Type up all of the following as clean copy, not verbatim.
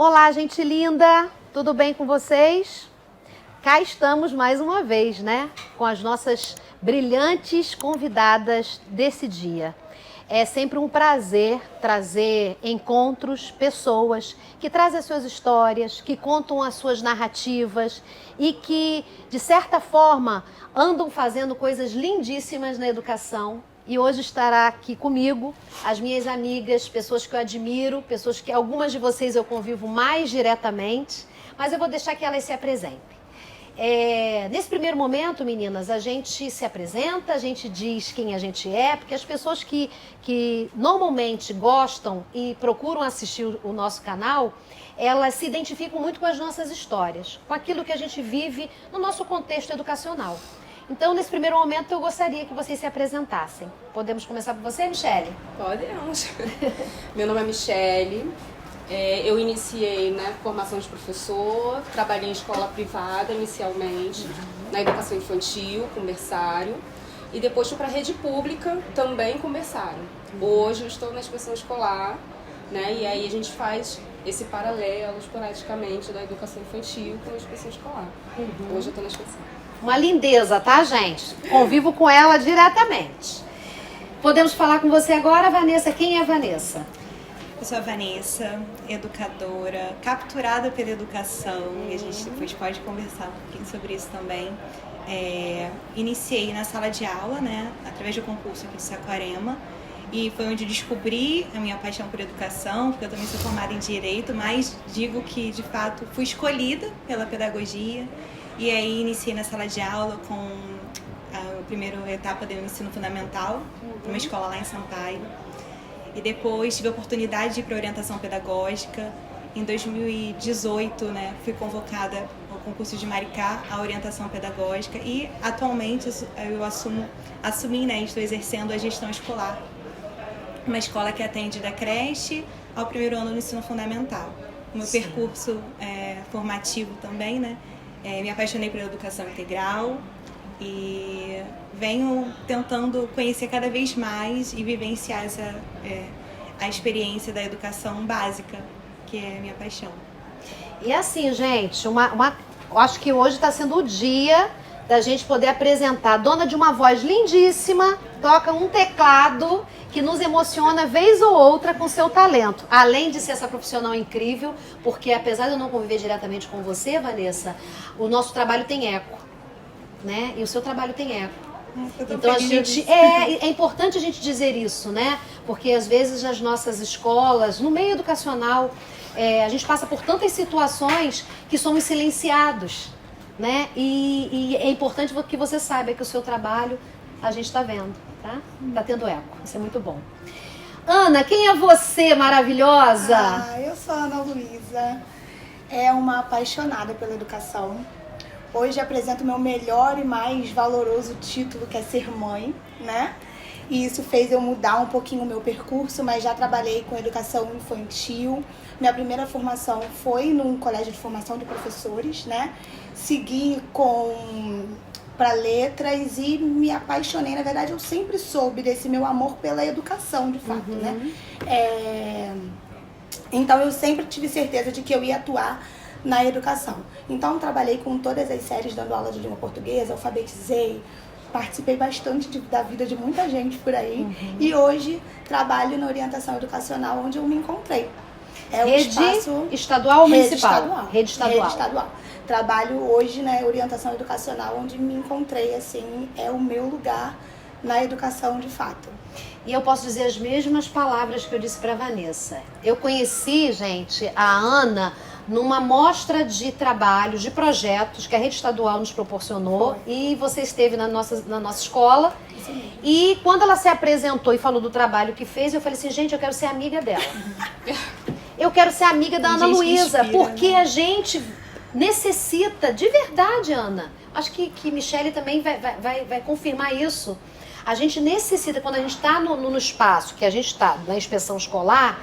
Olá, gente linda! Tudo bem com vocês? Cá estamos mais uma vez, né? Com as nossas brilhantes convidadas desse dia. É sempre um prazer trazer encontros, pessoas que trazem as suas histórias, que contam as suas narrativas e que, de certa forma, andam fazendo coisas lindíssimas na educação. E hoje estará aqui comigo as minhas amigas, pessoas que eu admiro, pessoas que algumas de vocês eu convivo mais diretamente, mas eu vou deixar que elas se apresentem. Nesse primeiro momento, meninas, a gente se apresenta, a gente diz quem a gente é, porque as pessoas que normalmente gostam e procuram assistir o nosso canal, elas se identificam muito com as nossas histórias, com aquilo que a gente vive no nosso contexto educacional. Então, nesse primeiro momento, eu gostaria que vocês se apresentassem. Podemos começar por você, Michele? Podemos. Meu nome é Michele. Eu iniciei na formação de professor, trabalhei em escola privada inicialmente, na educação infantil, com berçário, e depois fui para a rede pública, também com berçário. Hoje eu estou na inspeção escolar, né, e aí a gente faz esse paralelo esporadicamente da educação infantil com a inspeção escolar. Hoje eu estou na inspeção. Uma lindeza, tá, gente? Convivo com ela diretamente. Podemos falar com você agora, Vanessa. Quem é a Vanessa? Eu sou a Vanessa, educadora, capturada pela educação, e a gente depois pode conversar um pouquinho sobre isso também. Iniciei na sala de aula, né, através do concurso aqui de Saquarema, e foi onde descobri a minha paixão por educação, porque eu também sou formada em Direito, mas digo que, de fato, fui escolhida pela pedagogia, e aí iniciei na sala de aula com a primeira etapa do ensino fundamental, numa escola lá em Sampaio. E depois tive a oportunidade de ir para orientação pedagógica. Em 2018, né, fui convocada ao concurso de Maricá, a orientação pedagógica, e atualmente eu assumi, né, estou exercendo a gestão escolar. Uma escola que atende da creche ao primeiro ano do ensino fundamental. O meu percurso formativo também, né, me apaixonei pela educação integral e venho tentando conhecer cada vez mais e vivenciar a experiência da educação básica, que é a minha paixão. E assim, gente, acho que hoje está sendo o dia da gente poder apresentar a dona de uma voz lindíssima, toca um teclado que nos emociona vez ou outra com seu talento. Além de ser essa profissional incrível, porque apesar de eu não conviver diretamente com você, Vanessa, o nosso trabalho tem eco, né? E o seu trabalho tem eco. Então a gente é importante a gente dizer isso, né? Porque às vezes nas nossas escolas, no meio educacional, a gente passa por tantas situações que somos silenciados, né? E é importante que você saiba que o seu trabalho a gente está vendo, tá? Tá tendo eco, isso é muito bom. Ana, quem é você, maravilhosa? Eu sou a Ana Luísa, uma apaixonada pela educação. Hoje apresento meu melhor e mais valoroso título, que é ser mãe, né? E isso fez eu mudar um pouquinho o meu percurso, mas já trabalhei com educação infantil. Minha primeira formação foi num colégio de formação de professores, né? Segui para letras e me apaixonei. Na verdade, eu sempre soube desse meu amor pela educação, de fato, né? Então, eu sempre tive certeza de que eu ia atuar na educação. Então, trabalhei com todas as séries, dando aula de língua portuguesa, alfabetizei, participei bastante da vida de muita gente por aí. E hoje trabalho na orientação educacional, onde eu me encontrei. Rede estadual ou municipal? Rede estadual. Trabalho hoje na orientação educacional, onde me encontrei, assim, é o meu lugar na educação de fato. E eu posso dizer as mesmas palavras que eu disse para Vanessa. Eu conheci, gente, a Ana numa mostra de trabalhos, de projetos que a rede estadual nos proporcionou. E você esteve na nossa escola. Sim. E quando ela se apresentou e falou do trabalho que fez, eu falei assim, gente, eu quero ser amiga dela. Eu quero ser amiga da Ana Luísa, porque a gente necessita, de verdade, Ana. Acho que Michele também vai confirmar isso. A gente necessita, quando a gente está no espaço que a gente está, na inspeção escolar,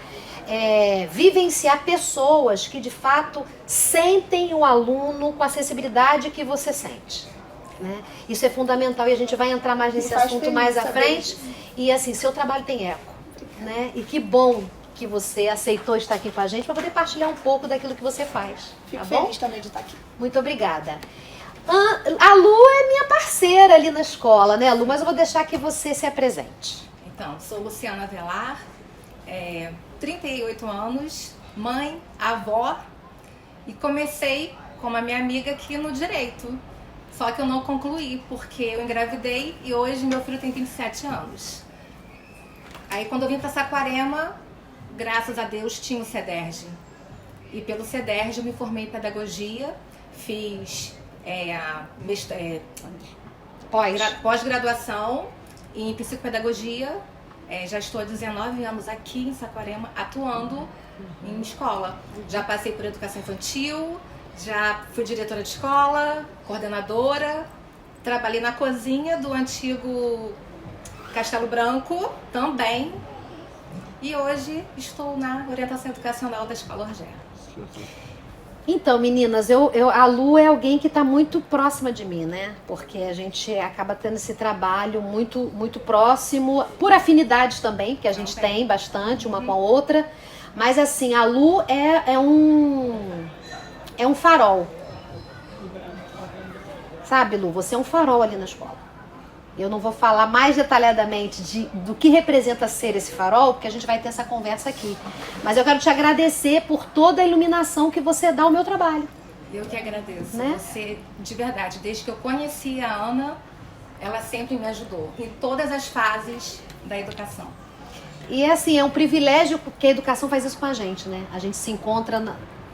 vivenciar pessoas que de fato sentem o aluno com a sensibilidade que você sente, né? Isso é fundamental e a gente vai entrar mais nesse assunto mais à frente. E assim, seu trabalho tem eco, né? E que bom que você aceitou estar aqui com a gente para poder partilhar um pouco daquilo que você faz. Fico Tá bom? feliz também de estar aqui. Muito obrigada. A Lu é minha parceira ali na escola, né, Lu? Mas eu vou deixar que você se apresente. Então, sou Luciana Velar, 38 anos, mãe, avó, e comecei como a minha amiga aqui no direito. Só que eu não concluí, porque eu engravidei e hoje meu filho tem 27 anos. Aí quando eu vim para Saquarema, graças a Deus tinha o CEDERJ. E pelo CEDERJ eu me formei em pedagogia, fiz pós-graduação em psicopedagogia. Já estou há 19 anos aqui em Saquarema atuando em escola. Já passei por educação infantil, já fui diretora de escola, coordenadora, trabalhei na cozinha do antigo Castelo Branco também. E hoje estou na orientação educacional da Escola Orgé. Então, meninas, a Lu é alguém que está muito próxima de mim, né? Porque a gente acaba tendo esse trabalho muito, muito próximo, por afinidades também, que a gente tem bastante uma com a outra. Mas assim, a Lu é um farol. Sabe, Lu? Você é um farol ali na escola. Eu não vou falar mais detalhadamente do que representa ser esse farol, porque a gente vai ter essa conversa aqui. Mas eu quero te agradecer por toda a iluminação que você dá ao meu trabalho. Eu que agradeço. Né? Você, de verdade, desde que eu conheci a Ana, ela sempre me ajudou em todas as fases da educação. E assim, é um privilégio, porque a educação faz isso com a gente, né? A gente se encontra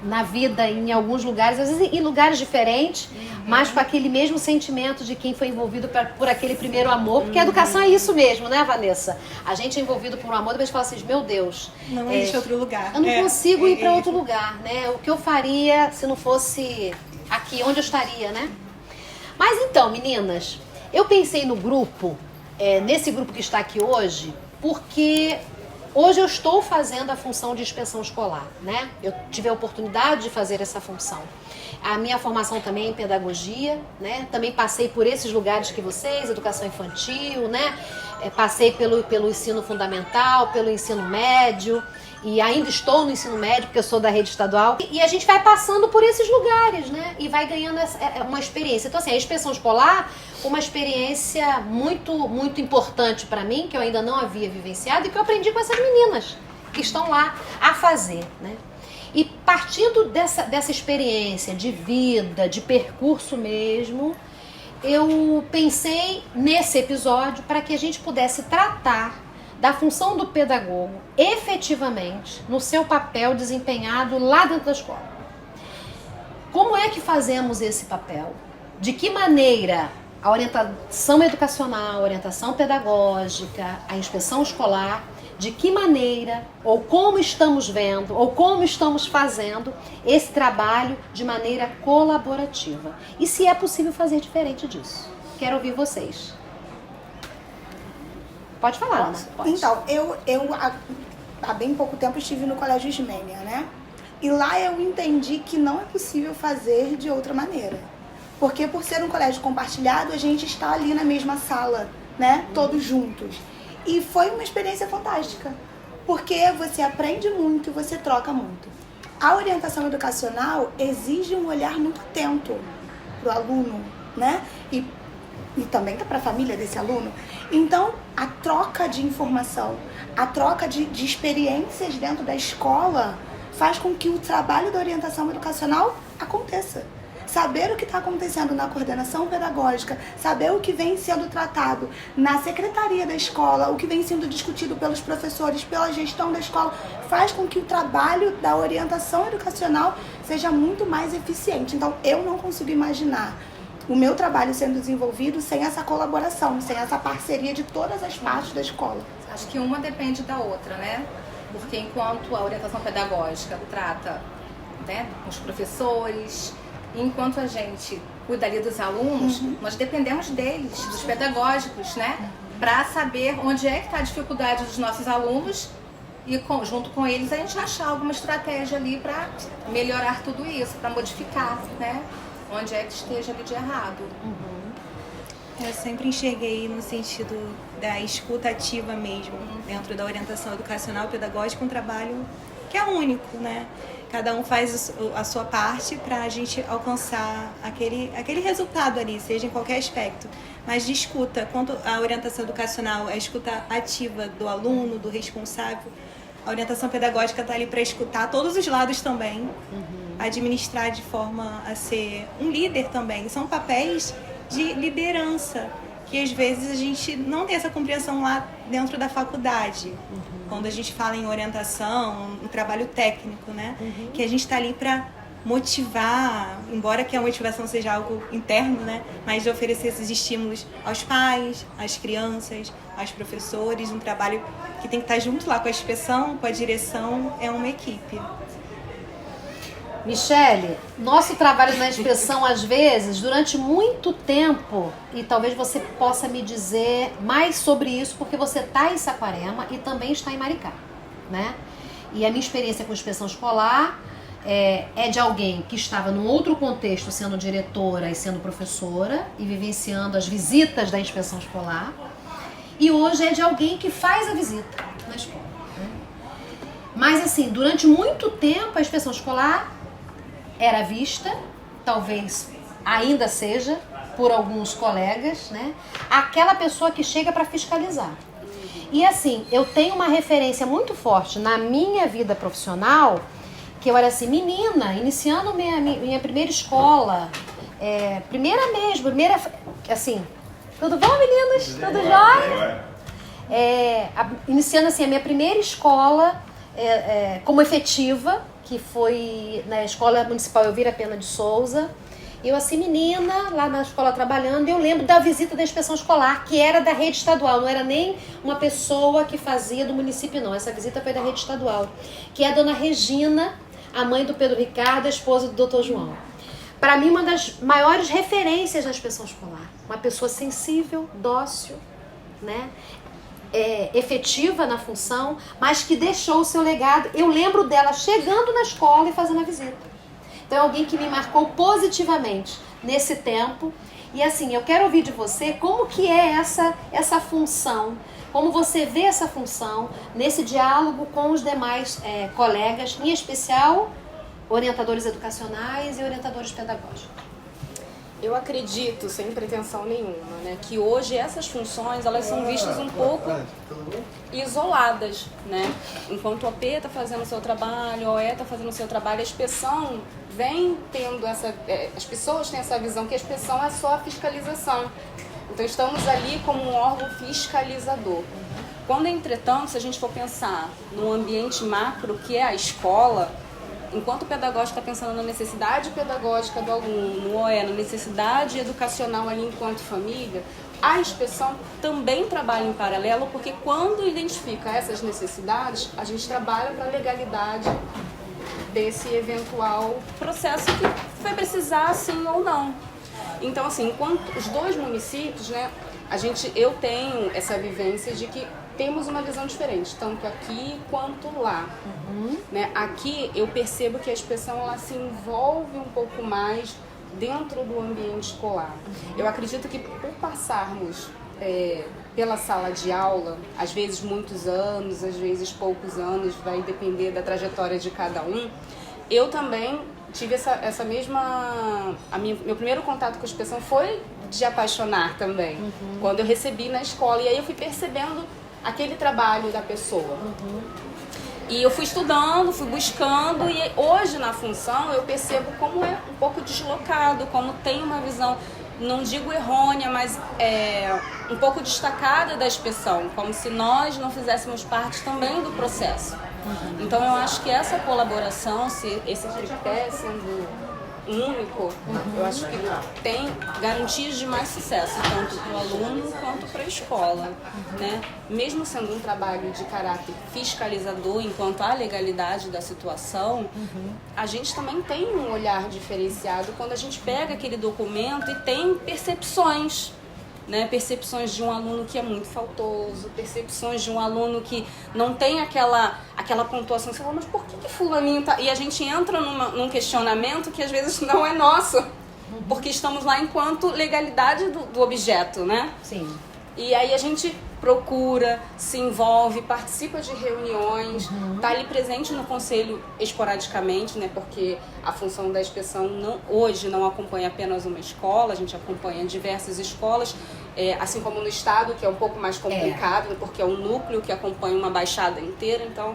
na vida em alguns lugares, às vezes em lugares diferentes, mas com aquele mesmo sentimento de quem foi envolvido por aquele primeiro amor, porque a educação é isso mesmo, né, Vanessa? A gente é envolvido por um amor, depois fala assim, meu Deus, Não existe outro lugar. eu não consigo ir para outro lugar, né? O que eu faria se não fosse aqui, onde eu estaria, né? Mas então, meninas, eu pensei no grupo, nesse grupo que está aqui hoje, porque hoje eu estou fazendo a função de inspeção escolar, né? Eu tive a oportunidade de fazer essa função. A minha formação também é em pedagogia, né? Também passei por esses lugares que vocês, educação infantil, né? Passei pelo ensino fundamental, pelo ensino médio, e ainda estou no ensino médio, porque eu sou da rede estadual. E a gente vai passando por esses lugares, né? E vai ganhando uma experiência. Então, assim, a inspeção escolar, uma experiência muito, muito importante para mim, que eu ainda não havia vivenciado e que eu aprendi com essas meninas que estão lá a fazer, né? E partindo dessa experiência de vida, de percurso mesmo, eu pensei nesse episódio para que a gente pudesse tratar da função do pedagogo efetivamente no seu papel desempenhado lá dentro da escola. Como é que fazemos esse papel? De que maneira a orientação educacional, a orientação pedagógica, a inspeção escolar, de que maneira, ou como estamos vendo, ou como estamos fazendo esse trabalho de maneira colaborativa. E se é possível fazer diferente disso. Quero ouvir vocês. Pode falar, Ana. Pode. Então, eu há bem pouco tempo estive no Colégio Ismênia, né? E lá eu entendi que não é possível fazer de outra maneira. Porque por ser um colégio compartilhado, a gente está ali na mesma sala, né? Todos juntos. E foi uma experiência fantástica. Porque você aprende muito e você troca muito. A orientação educacional exige um olhar muito atento para o aluno, né? E também para a família desse aluno. Então, a troca de informação, a troca de experiências dentro da escola faz com que o trabalho da orientação educacional aconteça. Saber o que está acontecendo na coordenação pedagógica, saber o que vem sendo tratado na secretaria da escola, o que vem sendo discutido pelos professores, pela gestão da escola, faz com que o trabalho da orientação educacional seja muito mais eficiente. Então, eu não consigo imaginar o meu trabalho sendo desenvolvido sem essa colaboração, sem essa parceria de todas as partes da escola. Acho que uma depende da outra, né? Porque enquanto a orientação pedagógica trata, né, os professores, enquanto a gente cuida ali dos alunos, nós dependemos deles, dos pedagógicos, né? Para saber onde é que está a dificuldade dos nossos alunos e junto com eles a gente achar alguma estratégia ali para melhorar tudo isso, para modificar, né? Onde é que esteja ali de errado. Eu sempre enxerguei no sentido da escuta ativa mesmo, dentro da orientação educacional e pedagógica, um trabalho que é único, né? Cada um faz a sua parte para a gente alcançar aquele resultado ali, seja em qualquer aspecto. Mas de escuta, quanto à orientação educacional, a escuta ativa do aluno, do responsável, a orientação pedagógica está ali para escutar todos os lados também, administrar de forma a ser um líder também. São papéis de liderança, que às vezes a gente não tem essa compreensão lá dentro da faculdade. Quando a gente fala em orientação, um trabalho técnico, né? Que a gente está ali para motivar, embora que a motivação seja algo interno, né? Mas de oferecer esses estímulos aos pais, às crianças, aos professores, um trabalho que tem que estar junto lá com a inspeção, com a direção, é uma equipe. Michele, nosso trabalho na inspeção, às vezes, durante muito tempo, e talvez você possa me dizer mais sobre isso, porque você está em Saquarema e também está em Maricá, né? E a minha experiência com inspeção escolar é de alguém que estava num outro contexto, sendo diretora e sendo professora, e vivenciando as visitas da inspeção escolar, e hoje é de alguém que faz a visita na escola, né? Mas, assim, durante muito tempo, a inspeção escolar era vista, talvez ainda seja, por alguns colegas, né? Aquela pessoa que chega para fiscalizar. E assim, eu tenho uma referência muito forte na minha vida profissional, que eu era assim, menina, iniciando minha primeira escola, assim, tudo bom, meninas? Tudo jóia? Iniciando assim a minha primeira escola como efetiva, que foi na Escola Municipal Elvira Pena de Souza. Eu, assim, menina, lá na escola trabalhando, eu lembro da visita da inspeção escolar, que era da rede estadual, não era nem uma pessoa que fazia do município, não. Essa visita foi da rede estadual, que é a dona Regina, a mãe do Pedro Ricardo, a esposa do Dr. João. Para mim, uma das maiores referências na inspeção escolar. Uma pessoa sensível, dócil, né? Efetiva na função, mas que deixou o seu legado. Eu lembro dela chegando na escola e fazendo a visita. Então é alguém que me marcou positivamente nesse tempo. E assim, eu quero ouvir de você como que é essa função, como você vê essa função nesse diálogo com os demais colegas, em especial orientadores educacionais e orientadores pedagógicos. Eu acredito, sem pretensão nenhuma, né, que hoje essas funções elas são vistas um pouco isoladas, né? Enquanto o OP está fazendo o seu trabalho, a OE está fazendo o seu trabalho, a inspeção vem tendo as pessoas têm essa visão que a inspeção é só a fiscalização. Então estamos ali como um órgão fiscalizador. Quando, entretanto, se a gente for pensar no ambiente macro que é a escola, enquanto o pedagógico está pensando na necessidade pedagógica do aluno, no OE, na necessidade educacional ali enquanto família, a inspeção também trabalha em paralelo, porque quando identifica essas necessidades, a gente trabalha para a legalidade desse eventual processo que vai precisar sim ou não. Então, assim, enquanto os dois municípios, né, eu tenho essa vivência de que temos uma visão diferente, tanto aqui quanto lá. Né? Aqui eu percebo que a inspeção ela se envolve um pouco mais dentro do ambiente escolar. Eu acredito que por passarmos pela sala de aula, às vezes muitos anos, às vezes poucos anos, vai depender da trajetória de cada um, eu também tive essa mesma... meu primeiro contato com a inspeção foi de apaixonar também, quando eu recebi na escola, e aí eu fui percebendo aquele trabalho da pessoa. E eu fui estudando, fui buscando, e hoje na função eu percebo como é um pouco deslocado, como tem uma visão, não digo errônea, mas um pouco destacada da inspeção, como se nós não fizéssemos parte também do processo. Então eu acho que essa colaboração, esse tripé sendo único, eu acho que tem garantias de mais sucesso, tanto para o aluno quanto para a escola, né? Mesmo sendo um trabalho de caráter fiscalizador enquanto à legalidade da situação, a gente também tem um olhar diferenciado quando a gente pega aquele documento e tem percepções, né? Percepções de um aluno que é muito faltoso, percepções de um aluno que não tem aquela pontuação. Você fala, mas por que fulaninho tá... E a gente entra num questionamento que às vezes não é nosso, porque estamos lá enquanto legalidade do objeto, né? Sim. E aí a gente procura, se envolve, participa de reuniões, tá ali presente no conselho esporadicamente, né? Porque a função da inspeção hoje não acompanha apenas uma escola, a gente acompanha diversas escolas, assim como no estado, que é um pouco mais complicado, porque é um núcleo que acompanha uma baixada inteira, então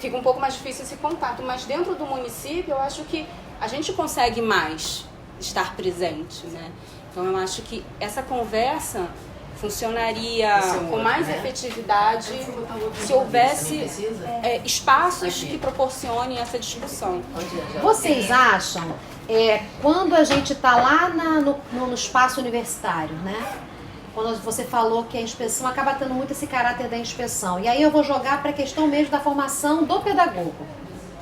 fica um pouco mais difícil esse contato. Mas dentro do município, eu acho que a gente consegue mais estar presente, né? Então eu acho que essa conversa funcionaria com mais efetividade se houvesse espaços que proporcionem essa discussão. Vocês acham, quando a gente está lá no espaço universitário, né? Quando você falou que a inspeção acaba tendo muito esse caráter da inspeção, e aí eu vou jogar para a questão mesmo da formação do pedagogo,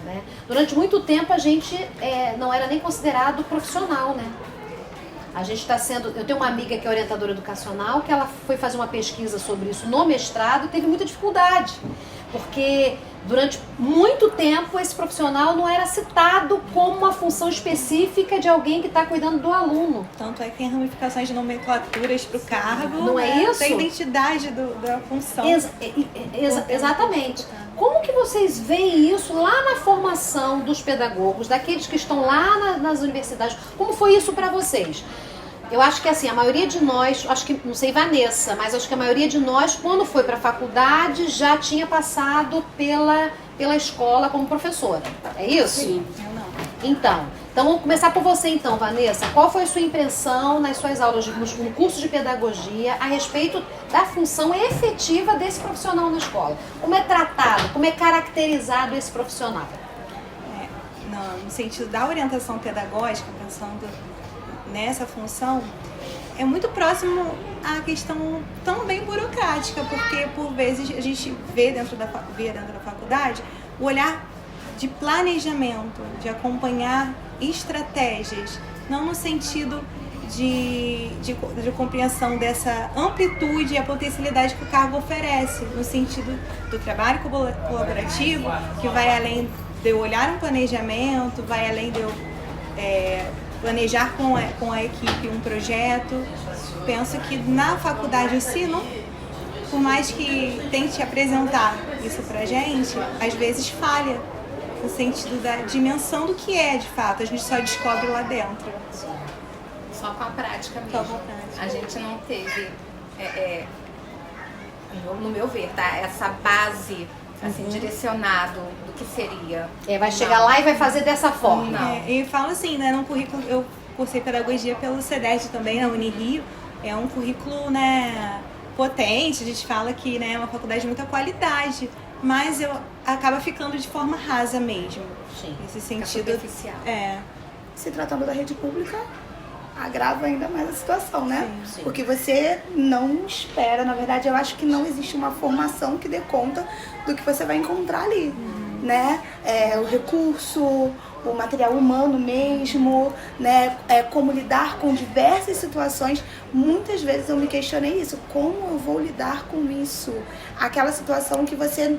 né? Durante muito tempo a gente não era nem considerado profissional, né? A gente está sendo... Eu tenho uma amiga que é orientadora educacional, que ela foi fazer uma pesquisa sobre isso no mestrado e teve muita dificuldade, porque durante muito tempo esse profissional não era citado como uma função específica de alguém que está cuidando do aluno. Tanto é que tem ramificações de nomenclaturas para o cargo. Não é isso? Tem identidade da função. Exatamente. Como que vocês veem isso lá na formação dos pedagogos, daqueles que estão lá nas universidades? Como foi isso para vocês? Eu acho que assim, a maioria de nós, acho que, não sei Vanessa, mas acho que a maioria de nós, quando foi para a faculdade, já tinha passado pela escola como professora. É isso? Sim. Eu não. Então vamos começar por você então, Vanessa. Qual foi a sua impressão nas suas aulas, no curso de pedagogia, a respeito da função efetiva desse profissional na escola? Como é tratado, como é caracterizado esse profissional? No sentido da orientação pedagógica, pensando nessa função, é muito próximo à questão também burocrática, porque por vezes a gente vê dentro da faculdade o olhar de planejamento, de acompanhar estratégias, não no sentido de compreensão dessa amplitude e a potencialidade que o cargo oferece, no sentido do trabalho colaborativo, que vai além de eu olhar um planejamento, vai além de eu planejar com a equipe um projeto. Penso que na faculdade em si, por mais que tente apresentar isso pra gente, às vezes falha no sentido da dimensão do que é de fato, a gente só descobre lá dentro. Só com a prática mesmo. Só com a prática. A gente não teve, no meu ver, tá? Essa base assim, direcionado do que seria. Vai chegar lá e vai fazer dessa forma. Não. E falo assim, né, num currículo, eu cursei pedagogia pelo CEDEST também, na Unirio, é um currículo, né, potente, a gente fala que, né, é uma faculdade de muita qualidade, mas acaba ficando de forma rasa mesmo. Sim. Nesse sentido. Superficial. Se tratando da rede pública, agrava ainda mais a situação, né? Sim, sim. Porque você não espera, na verdade, eu acho que não existe uma formação que dê conta do que você vai encontrar ali, né? O recurso, o material humano mesmo, né? Como lidar com diversas situações. Muitas vezes eu me questionei isso, como eu vou lidar com isso? Aquela situação que você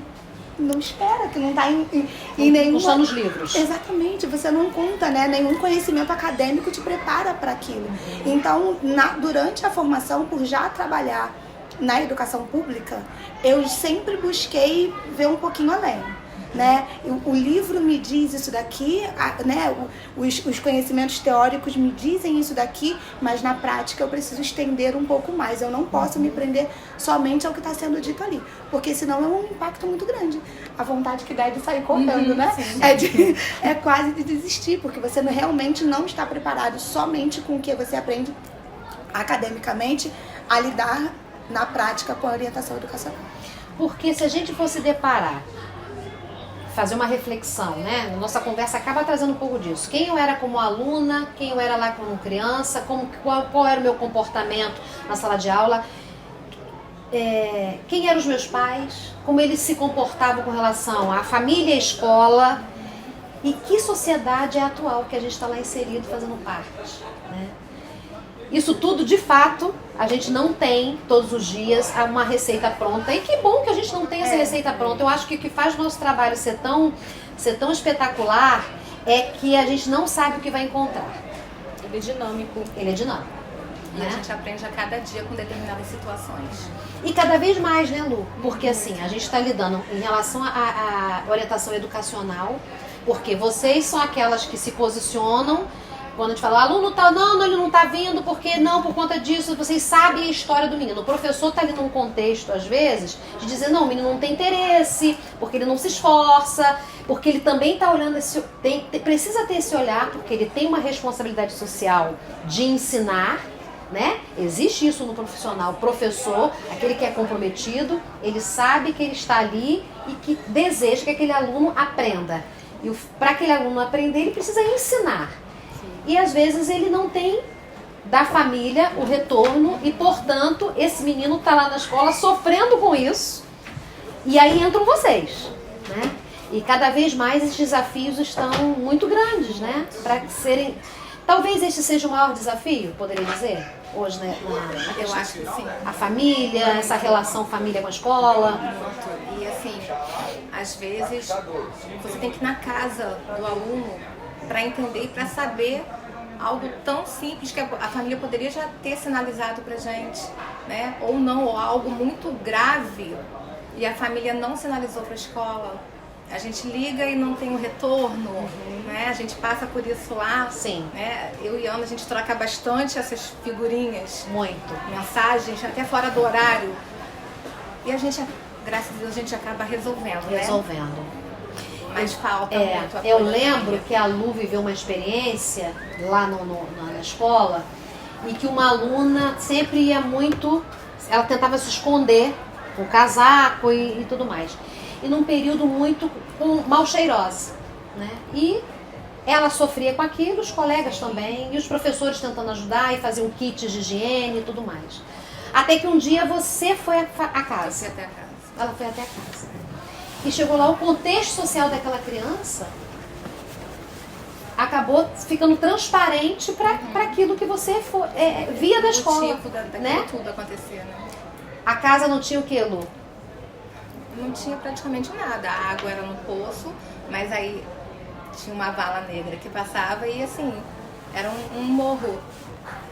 não espera, que não está em nenhum... Não está nos livros. Exatamente, você não conta, né? Nenhum conhecimento acadêmico te prepara para aquilo. Então, durante a formação, por já trabalhar na educação pública, eu sempre busquei ver um pouquinho além, né? O livro me diz isso daqui, né? Os conhecimentos teóricos me dizem isso daqui, mas na prática eu preciso estender um pouco mais. Eu não posso me prender somente ao que está sendo dito ali, porque senão é um impacto muito grande. A vontade que dá é de sair correndo, né? É quase de desistir, porque você realmente não está preparado somente com o que você aprende academicamente a lidar na prática com a orientação educacional. Porque se a gente fosse deparar, fazer uma reflexão, né? Nossa conversa acaba trazendo um pouco disso. Quem eu era como aluna, quem eu era lá como criança, qual era o meu comportamento na sala de aula, quem eram os meus pais, como eles se comportavam com relação à família e à escola, e que sociedade é a atual que a gente está lá inserido fazendo parte, né? Isso tudo, de fato, a gente não tem todos os dias uma receita pronta. E que bom que a gente não tem essa receita pronta. Eu acho que o que faz o nosso trabalho ser tão espetacular é que a gente não sabe o que vai encontrar. Ele é dinâmico. Ele é dinâmico. E a gente aprende a cada dia com determinadas situações. E cada vez mais, né, Lu? Porque assim, a gente está lidando em relação à orientação educacional, porque vocês são aquelas que se posicionam quando a gente fala, o aluno tá, não, ele não tá vindo, porque não, por conta disso, vocês sabem a história do menino. O professor tá ali num contexto, às vezes, de dizer, não, o menino não tem interesse, porque ele não se esforça, porque ele também tá olhando, precisa ter esse olhar, porque ele tem uma responsabilidade social de ensinar, né? Existe isso no profissional. O professor, aquele que é comprometido, ele sabe que ele está ali e que deseja que aquele aluno aprenda. E para aquele aluno aprender, ele precisa ensinar. E às vezes ele não tem da família o retorno e, portanto, esse menino está lá na escola sofrendo com isso. E aí entram vocês, né? E cada vez mais esses desafios estão muito grandes, né? Para serem... Talvez este seja o maior desafio, poderia dizer, hoje, né? Eu acho que sim. A família, essa relação família com a escola. Muito. E assim, às vezes você tem que ir na casa do aluno para entender e para saber algo tão simples que a família poderia já ter sinalizado pra gente, né? Ou não, ou algo muito grave e a família não sinalizou para a escola. A gente liga e não tem um retorno, né? A gente passa por isso lá. Sim. Né? Eu e Ana, a gente troca bastante essas figurinhas. Muito. Mensagens, até fora do horário. E a gente, graças a Deus, a gente acaba resolvendo, né? Mas falta muito apoio. Eu lembro que a Lu viveu uma experiência lá na escola e que uma aluna sempre ia muito... Ela tentava se esconder com casaco e tudo mais. E num período muito mal cheirosa, né? E ela sofria com aquilo, os colegas também, e os professores tentando ajudar e faziam kits de higiene e tudo mais. Até que um dia você foi à casa. Eu fui até a casa. Ela foi até a casa. E chegou lá, o contexto social daquela criança acabou ficando transparente para aquilo que você via da escola. O tipo né? Tudo acontecer, né? A casa não tinha o que, Lu? Não tinha praticamente nada. A água era no poço, mas aí tinha uma vala negra que passava e assim, era um morro.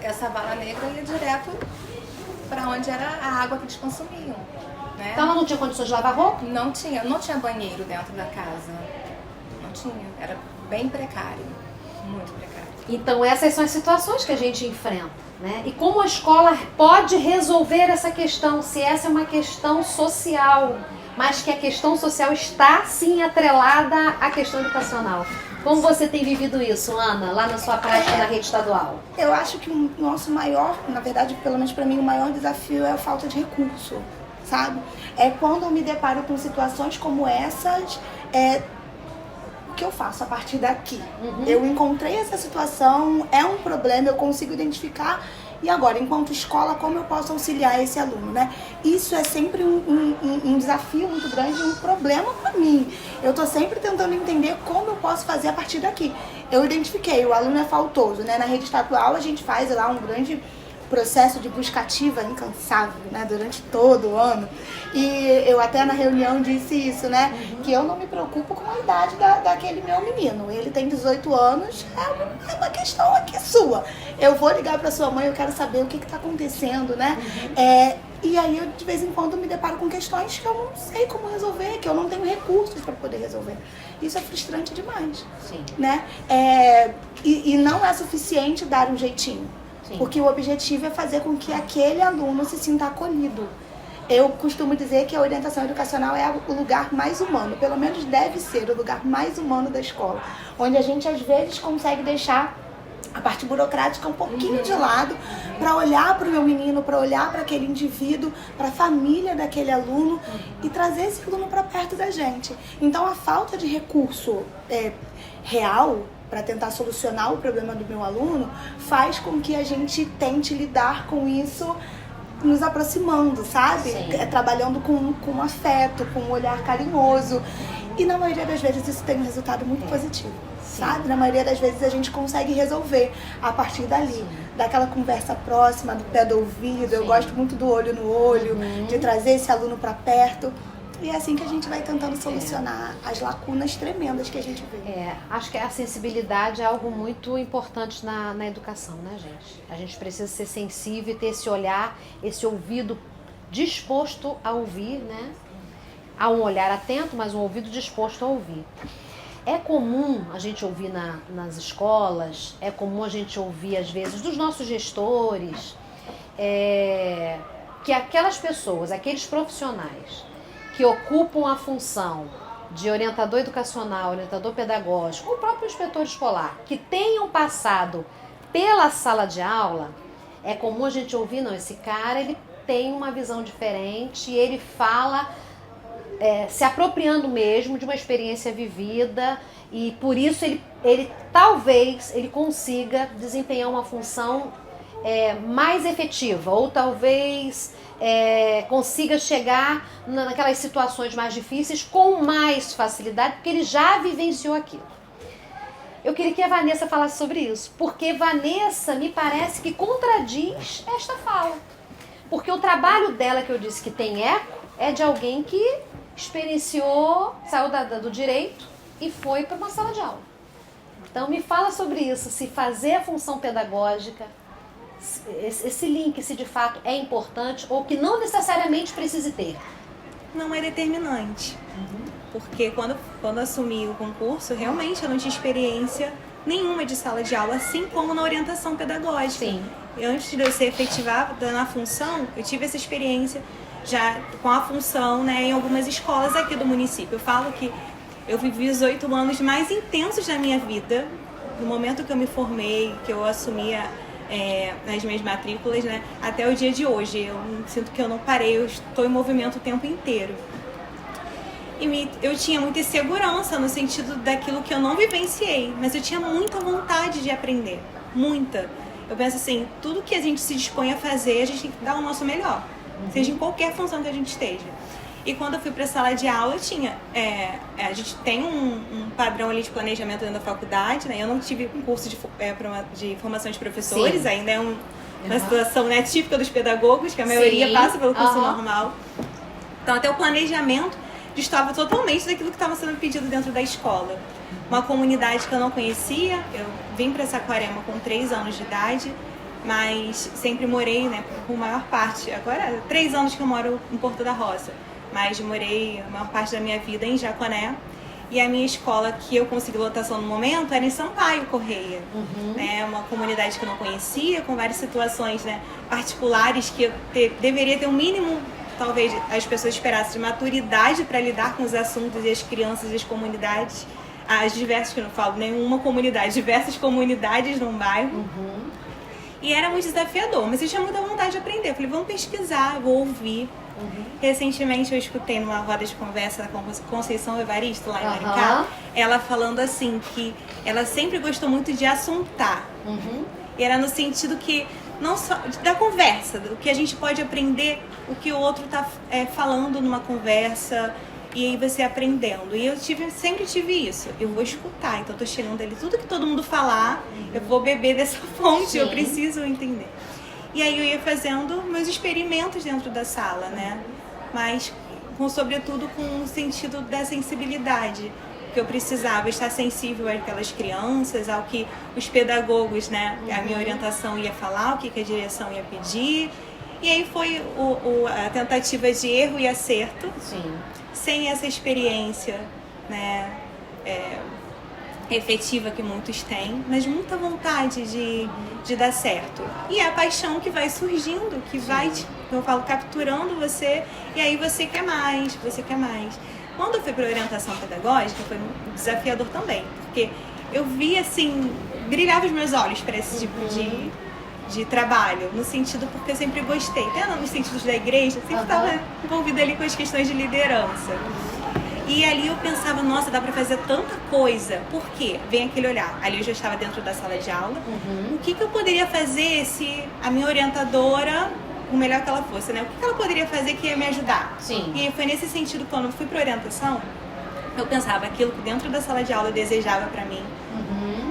Essa vala negra ia direto para onde era a água que eles consumiam. Né? Então ela não tinha condições de lavar roupa? Não tinha banheiro dentro da casa. Não tinha. Era bem precário. Muito precário. Então essas são as situações que a gente enfrenta, né? E como a escola pode resolver essa questão, se essa é uma questão social, mas que a questão social está sim atrelada à questão educacional. Como você tem vivido isso, Ana, lá na sua prática na rede estadual? Eu acho que o nosso maior, na verdade, pelo menos para mim, o maior desafio é a falta de recurso, sabe? É quando eu me deparo com situações como essas, o que eu faço a partir daqui? Eu encontrei essa situação, é um problema, eu consigo identificar. E agora, enquanto escola, como eu posso auxiliar esse aluno, né? Isso é sempre um desafio muito grande, um problema para mim. Eu tô sempre tentando entender como eu posso fazer a partir daqui. Eu identifiquei, o aluno é faltoso, né? Na rede estadual, a gente faz lá um grande processo de busca ativa incansável, né? Durante todo o ano. E eu até na reunião disse isso, né? Que eu não me preocupo com a idade daquele meu menino. Ele tem 18 anos, é uma questão aqui sua. Eu vou ligar para sua mãe, eu quero saber o que está acontecendo, né? E aí eu de vez em quando me deparo com questões que eu não sei como resolver, que eu não tenho recursos para poder resolver. Isso é frustrante demais. Sim. Né? E não é suficiente dar um jeitinho. Sim. Porque o objetivo é fazer com que aquele aluno se sinta acolhido. Eu costumo dizer que a orientação educacional é o lugar mais humano, pelo menos deve ser o lugar mais humano da escola, onde a gente às vezes consegue deixar a parte burocrática um pouquinho de lado para olhar para o meu menino, para olhar para aquele indivíduo, para a família daquele aluno e trazer esse aluno para perto da gente. Então a falta de recurso real para tentar solucionar o problema do meu aluno faz com que a gente tente lidar com isso nos aproximando, sabe? Trabalhando com afeto, com um olhar carinhoso. E na maioria das vezes isso tem um resultado muito positivo, sabe? Na maioria das vezes a gente consegue resolver a partir dali, daquela conversa próxima, do pé do ouvido. Eu gosto muito do olho no olho, de trazer esse aluno para perto. E é assim que a gente vai tentando solucionar as lacunas tremendas que a gente vê. Acho que a sensibilidade é algo muito importante na educação, né, gente? A gente precisa ser sensível e ter esse olhar, esse ouvido disposto a ouvir, né? Há um olhar atento, mas um ouvido disposto a ouvir. É comum a gente ouvir nas escolas, é comum a gente ouvir, às vezes, dos nossos gestores, que aquelas pessoas, aqueles profissionais que ocupam a função de orientador educacional, orientador pedagógico, o próprio inspetor escolar, que tenham passado pela sala de aula, é comum a gente ouvir, não, esse cara ele tem uma visão diferente, ele fala se apropriando mesmo de uma experiência vivida e por isso ele talvez ele consiga desempenhar uma função mais efetiva ou talvez consiga chegar naquelas situações mais difíceis com mais facilidade, porque ele já vivenciou aquilo. Eu queria que a Vanessa falasse sobre isso, porque Vanessa me parece que contradiz esta fala. Porque o trabalho dela, que eu disse que tem eco, é de alguém que experienciou, saiu do direito e foi para uma sala de aula. Então me fala sobre isso, se fazer a função pedagógica, esse link, se de fato é importante ou que não necessariamente precise ter. Não é determinante. Porque quando assumi o concurso, realmente eu não tinha experiência nenhuma de sala de aula, assim como na orientação pedagógica. Sim. Antes de eu ser efetivada na função, eu tive essa experiência já com a função, né, em algumas escolas aqui do município. Eu falo que eu vivi os 8 anos mais intensos da minha vida, no momento que eu me formei, que eu assumia nas minhas matrículas, né, até o dia de hoje. Eu sinto que eu não parei, eu estou em movimento o tempo inteiro. E eu tinha muita insegurança no sentido daquilo que eu não vivenciei, mas eu tinha muita vontade de aprender, muita. Eu penso assim, tudo que a gente se dispõe a fazer, a gente tem que dar o nosso melhor, seja em qualquer função que a gente esteja. E quando eu fui para a sala de aula, eu tinha, a gente tem um padrão ali de planejamento dentro da faculdade, né? Eu não tive curso de formação de professores, Sim. Ainda é uma situação, né, típica dos pedagogos, que a maioria passa pelo curso normal. Então até o planejamento estava totalmente daquilo que estava sendo pedido dentro da escola. Uma comunidade que eu não conhecia, eu vim para Saquarema com 3 anos de idade, mas sempre morei, né, por maior parte, agora 3 anos que eu moro em Porto da Roça, mas morei a maior parte da minha vida em Jaconé, e a minha escola que eu consegui lotação no momento era em Sampaio Correia, né, uma comunidade que eu não conhecia, com várias situações, né, particulares que eu deveria ter um mínimo, talvez as pessoas esperassem, de maturidade para lidar com os assuntos e as crianças e as comunidades, as diversas, que eu não falo nenhuma comunidade, diversas comunidades num bairro. E era muito desafiador, mas eu tinha muita vontade de aprender. Eu falei, vamos pesquisar, vou ouvir. Recentemente eu escutei numa roda de conversa com Conceição Evaristo, lá em Maricá, ela falando assim, que ela sempre gostou muito de assuntar. E era no sentido que, não só da conversa, do que a gente pode aprender, o que o outro está falando numa conversa, e aí você aprendendo. E eu sempre tive isso. Eu vou escutar, então eu tô tirando dele tudo que todo mundo falar, eu vou beber dessa fonte, Sim. Eu preciso entender. E aí eu ia fazendo meus experimentos dentro da sala, né? Mas, sobretudo, com o sentido da sensibilidade. Que eu precisava estar sensível àquelas crianças, ao que os pedagogos, né? A minha orientação ia falar, o que a direção ia pedir. E aí foi a tentativa de erro e acerto. Sim. Sem essa experiência, né, efetiva que muitos têm, mas muita vontade de dar certo. E é a paixão que vai surgindo, que vai, eu falo, capturando você, e aí você quer mais, você quer mais. Quando eu fui para a orientação pedagógica, foi desafiador também, porque eu vi, assim, brilhava os meus olhos para esse tipo de trabalho, no sentido porque eu sempre gostei, até nos sentidos da igreja, sempre estava envolvida ali com as questões de liderança. E ali eu pensava, nossa, dá para fazer tanta coisa. Por quê? Vem aquele olhar. Ali eu já estava dentro da sala de aula. O que eu poderia fazer se a minha orientadora, o melhor que ela fosse, né? O que ela poderia fazer que ia me ajudar? Sim. E foi nesse sentido, quando eu fui para orientação, eu pensava aquilo que dentro da sala de aula eu desejava para mim.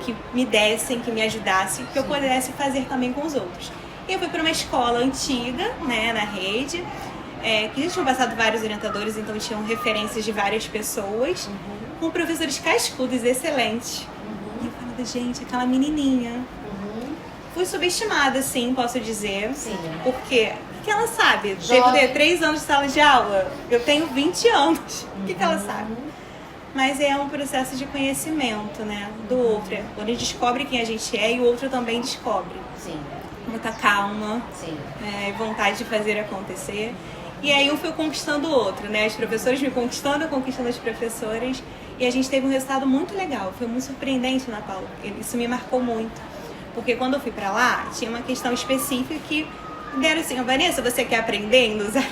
Que me dessem, que me ajudassem, que eu pudesse fazer também com os outros. E eu fui para uma escola antiga, né, na rede, que já tinham passado vários orientadores, então tinham referências de várias pessoas, com professores cascudos, excelentes. E eu falava, gente, aquela menininha. Fui subestimada, sim, posso dizer. Sim. Porque o que ela sabe? Jovem. Devo ter 3 anos de sala de aula. Eu tenho 20 anos. O que ela sabe? Mas é um processo de conhecimento, né? Do outro. Quando a gente descobre quem a gente é e o outro também descobre. Sim. Muita calma, Sim. e vontade de fazer acontecer. E aí um foi conquistando o outro, né? Os professores me conquistando, eu conquistando as professoras. E a gente teve um resultado muito legal. Foi muito surpreendente, Ana Paula. Isso me marcou muito. Porque quando eu fui pra lá, tinha uma questão específica que deram assim, Vanessa, você quer aprender em usar?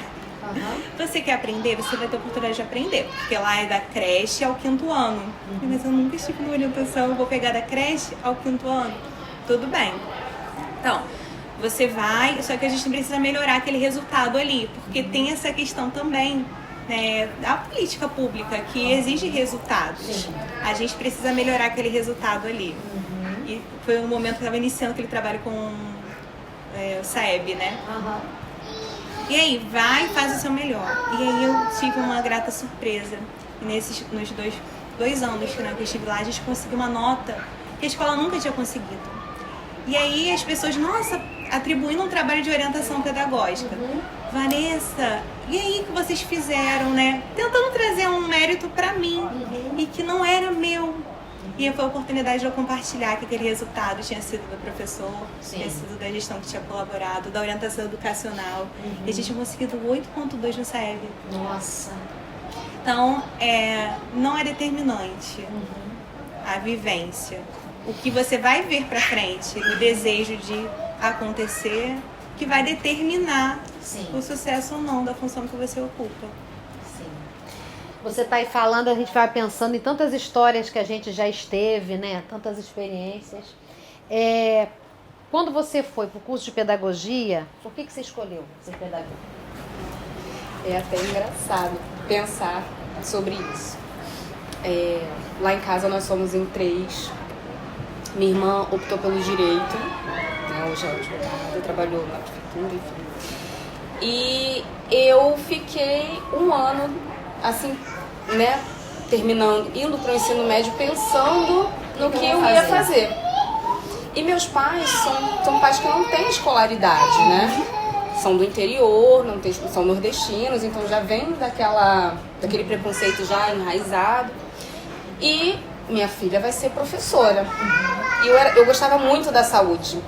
Você quer aprender? Você vai ter a oportunidade de aprender. Porque lá é da creche ao 5º ano. Mas eu nunca estive na orientação, eu vou pegar da creche ao 5º ano. Tudo bem. Então, você vai, só que a gente precisa melhorar aquele resultado ali. Porque tem essa questão também, né, da política pública, que exige resultados. A gente precisa melhorar aquele resultado ali. E foi um momento que eu estava iniciando aquele trabalho com o SAEB, né? E aí, vai e faz o seu melhor. E aí eu tive uma grata surpresa. E nos dois anos que eu estive lá, a gente conseguiu uma nota que a escola nunca tinha conseguido. E aí as pessoas, nossa, atribuindo um trabalho de orientação pedagógica. Vanessa, e aí que vocês fizeram, né? Tentando trazer um mérito pra mim. E que não era meu. E foi a oportunidade de eu compartilhar que aquele resultado tinha sido do professor, tinha sido da gestão que tinha colaborado, da orientação educacional. E a gente tinha conseguido 8,2 no SAEB. Nossa. Então, não é determinante a vivência. O que você vai ver pra frente, o desejo de acontecer, que vai determinar o sucesso ou não da função que você ocupa. Você está aí falando, a gente vai pensando em tantas histórias que a gente já esteve, né? Tantas experiências. Quando você foi para o curso de pedagogia, por que você escolheu ser pedagoga? É até engraçado pensar sobre isso. Lá em casa nós somos em 3. Minha irmã optou pelo direito, né? Hoje ela é advogada, trabalhou na prefeitura, enfim. E eu fiquei um ano, assim, né, indo para o ensino médio pensando no que eu ia fazer. E meus pais são pais que não têm escolaridade, né? São do interior, são nordestinos, então já vem daquele preconceito já enraizado. E minha filha vai ser professora. E eu gostava muito da saúde.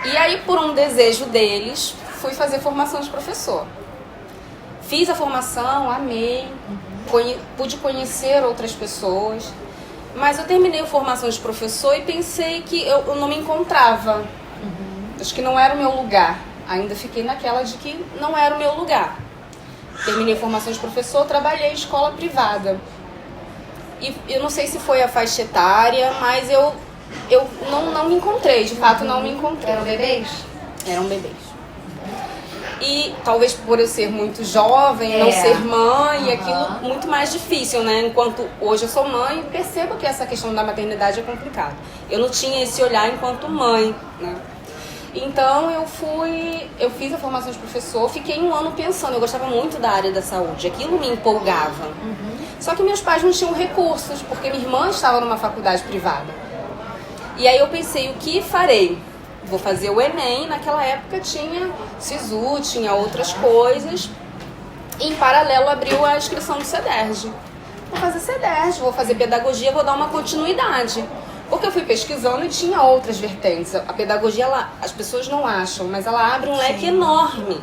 E aí, por um desejo deles, fui fazer formação de professor. Fiz a formação, amei, pude conhecer outras pessoas, mas eu terminei a formação de professor e pensei que eu não me encontrava. Acho que não era o meu lugar. Ainda fiquei naquela de que não era o meu lugar. Terminei a formação de professor, trabalhei em escola privada. E eu não sei se foi a faixa etária, mas eu não me encontrei, de fato não me encontrei. Eram bebês? Eram bebês. E talvez por eu ser muito jovem, não ser mãe, aquilo muito mais difícil, né? Enquanto hoje eu sou mãe, percebo que essa questão da maternidade é complicada. Eu não tinha esse olhar enquanto mãe, né? Então eu fiz a formação de professor, fiquei um ano pensando, eu gostava muito da área da saúde, aquilo me empolgava. Só que meus pais não tinham recursos, porque minha irmã estava numa faculdade privada. E aí eu pensei, o que farei? Vou fazer o Enem, naquela época tinha SISU, tinha outras coisas. E em paralelo abriu a inscrição do CEDERJ. Vou fazer CEDERJ, vou fazer pedagogia, vou dar uma continuidade. Porque eu fui pesquisando e tinha outras vertentes. A pedagogia, as pessoas não acham, mas ela abre um leque enorme.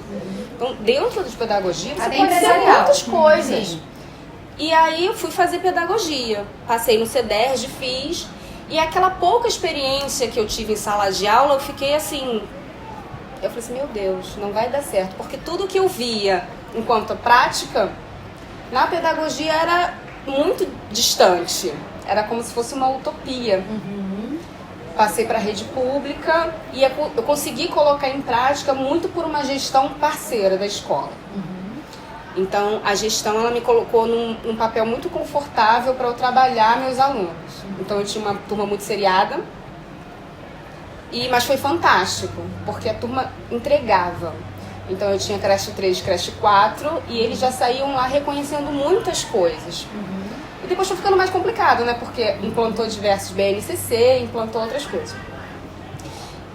Então, dentro de pedagogia, você pode fazer muitas coisas. E aí eu fui fazer pedagogia. Passei no CEDERJ, fiz. E aquela pouca experiência que eu tive em sala de aula, eu fiquei assim... Eu falei assim, meu Deus, não vai dar certo. Porque tudo que eu via enquanto prática, na pedagogia era muito distante. Era como se fosse uma utopia. Passei para a rede pública e eu consegui colocar em prática muito por uma gestão parceira da escola. Então, a gestão ela me colocou num papel muito confortável para eu trabalhar meus alunos. Então, eu tinha uma turma muito seriada, mas foi fantástico, porque a turma entregava. Então eu tinha creche 3, creche 4 e eles já saíam lá reconhecendo muitas coisas. E depois foi ficando mais complicado, né? Porque implantou diversos BNCC, implantou outras coisas.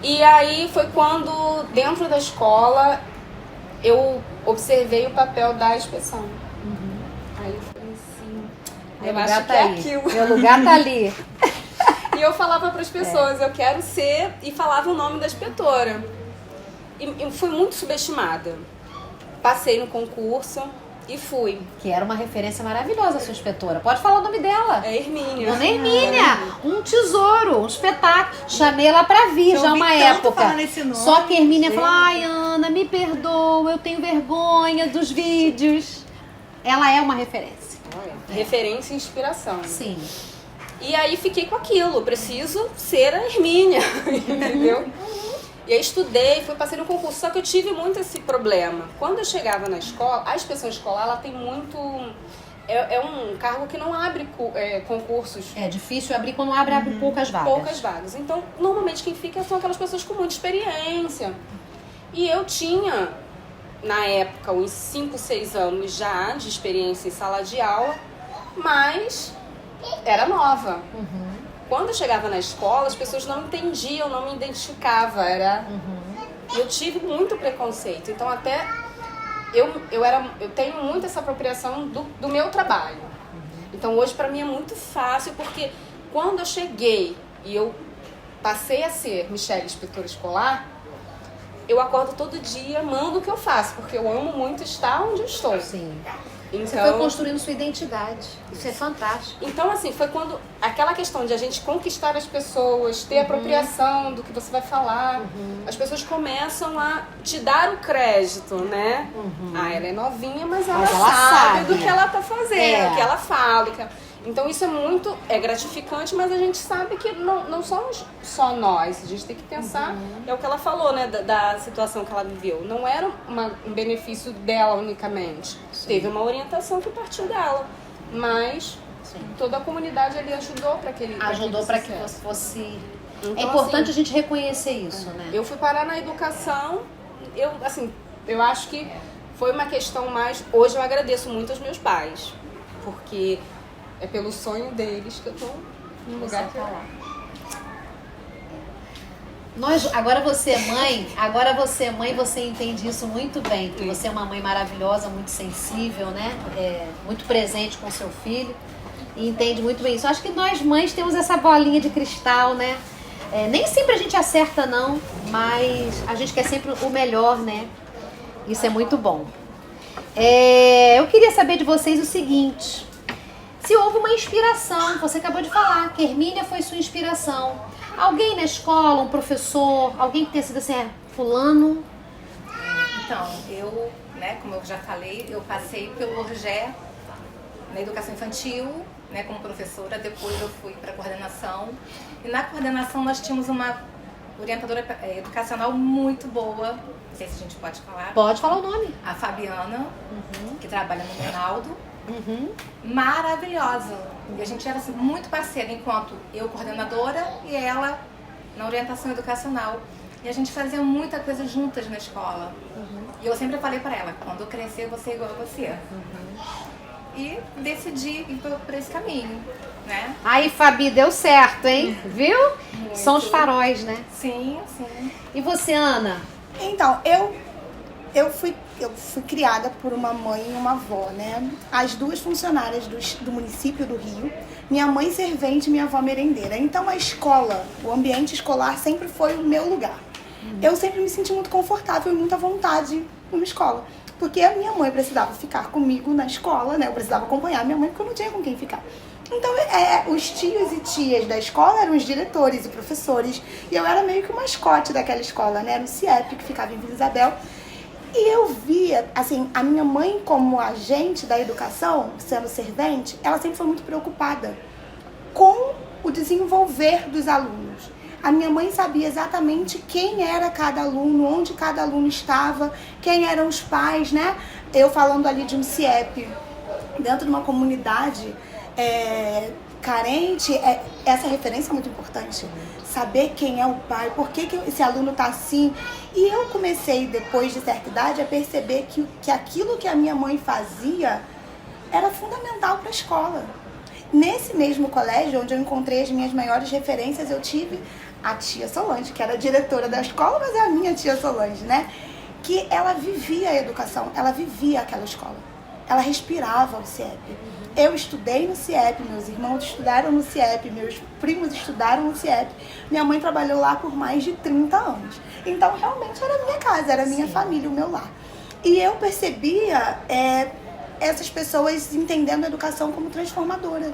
E aí foi quando, dentro da escola, eu observei o papel da inspeção. Aí eu falei assim, eu acho que é aquilo. Meu lugar tá ali. E eu falava para as pessoas, eu quero ser, e falava o nome da inspetora. E fui muito subestimada. Passei no concurso e fui. Que era uma referência maravilhosa, a sua inspetora. Pode falar o nome dela. É Hermínia. Dona Hermínia, um tesouro, um espetáculo. Chamei ela pra vir já uma época. Só que a Hermínia falou, ai Ana, me perdoa, eu tenho vergonha dos vídeos. Ela é uma referência. Referência e inspiração. Sim. E aí fiquei com aquilo, preciso ser a Hermínia, entendeu? E aí estudei, passei no concurso, só que eu tive muito esse problema. Quando eu chegava na escola, a inspeção escolar, ela tem muito... É um cargo que não abre concursos. É difícil abrir quando abre poucas vagas. Poucas vagas. Então, normalmente quem fica são aquelas pessoas com muita experiência. E eu tinha, na época, uns 5, 6 anos já de experiência em sala de aula, mas era nova. Quando eu chegava na escola, as pessoas não entendiam, não me identificavam. Eu tive muito preconceito. Então, até eu tenho muito essa apropriação do meu trabalho. Então, hoje, para mim, é muito fácil, porque quando eu cheguei e eu passei a ser Michele, inspetora escolar, eu acordo todo dia amando o que eu faço, porque eu amo muito estar onde eu estou. Sim. Então, você foi construindo sua identidade. Isso é fantástico. Então, assim, foi quando aquela questão de a gente conquistar as pessoas, ter apropriação do que você vai falar, as pessoas começam a te dar o crédito, né? Ah, ela é novinha, mas ela sabe do que ela tá fazendo, o que ela fala. Então, isso é muito gratificante, mas a gente sabe que não somos só nós. A gente tem que pensar, é o que ela falou, né, da situação que ela viveu. Não era um benefício dela unicamente. Sim. Teve uma orientação que partiu dela. Mas toda a comunidade ali ajudou para que ele ajudou para que você fosse... Então, é importante a gente reconhecer isso, né? Eu fui parar na educação, eu acho que foi uma questão mais... Hoje eu agradeço muito aos meus pais, porque é pelo sonho deles que eu tô no lugar que eu lá. Agora você é mãe, você entende isso muito bem, que você é uma mãe maravilhosa, muito sensível, né? Muito presente com seu filho e entende muito bem isso. Eu acho que nós mães temos essa bolinha de cristal, né? Nem sempre a gente acerta não, mas a gente quer sempre o melhor, né? Isso é muito bom. Eu queria saber de vocês o seguinte: se houve uma inspiração, você acabou de falar que Hermínia foi sua inspiração. Alguém na escola, um professor, alguém que tenha sido assim, fulano? Então, eu, né, como eu já falei, eu passei pelo ORGE na educação infantil, né, como professora, depois eu fui para a coordenação. E na coordenação nós tínhamos uma orientadora educacional muito boa, não sei se a gente pode falar. Pode falar o nome. A Fabiana, que trabalha no Menaldo. Maravilhosa. E a gente era assim, muito parceira, enquanto eu coordenadora e ela na orientação educacional. E a gente fazia muita coisa juntas na escola. E eu sempre falei para ela, quando eu crescer eu vou ser igual a você. E decidi ir por esse caminho, né? Aí, Fabi, deu certo, hein? Viu? Muito. São os faróis, né? Sim, sim. E você, Ana? Então, eu fui criada por uma mãe e uma avó, né? As duas funcionárias do município do Rio. Minha mãe servente e minha avó merendeira. Então a escola, o ambiente escolar sempre foi o meu lugar. Eu sempre me senti muito confortável e muito à vontade numa escola. Porque a minha mãe precisava ficar comigo na escola, né? Eu precisava acompanhar a minha mãe porque eu não tinha com quem ficar. Então, os tios e tias da escola eram os diretores e professores. E eu era meio que o mascote daquela escola, né? Era o CIEP, que ficava em Vila Isabel. E eu via, assim, a minha mãe como agente da educação, sendo servente, ela sempre foi muito preocupada com o desenvolver dos alunos. A minha mãe sabia exatamente quem era cada aluno, onde cada aluno estava, quem eram os pais, né? Eu falando ali de um CIEP, dentro de uma comunidade carente, essa referência é muito importante. Saber quem é o pai, por que esse aluno está assim. E eu comecei, depois de certa idade, a perceber que aquilo que a minha mãe fazia era fundamental para a escola. Nesse mesmo colégio, onde eu encontrei as minhas maiores referências, eu tive a tia Solange, que era diretora da escola, mas é a minha tia Solange, né? Que ela vivia a educação, ela vivia aquela escola. Ela respirava o CIEP. Eu estudei no CIEP, meus irmãos estudaram no CIEP, meus primos estudaram no CIEP. Minha mãe trabalhou lá por mais de 30 anos. Então, realmente, era a minha casa, era a minha família, o meu lar. E eu percebia essas pessoas entendendo a educação como transformadora.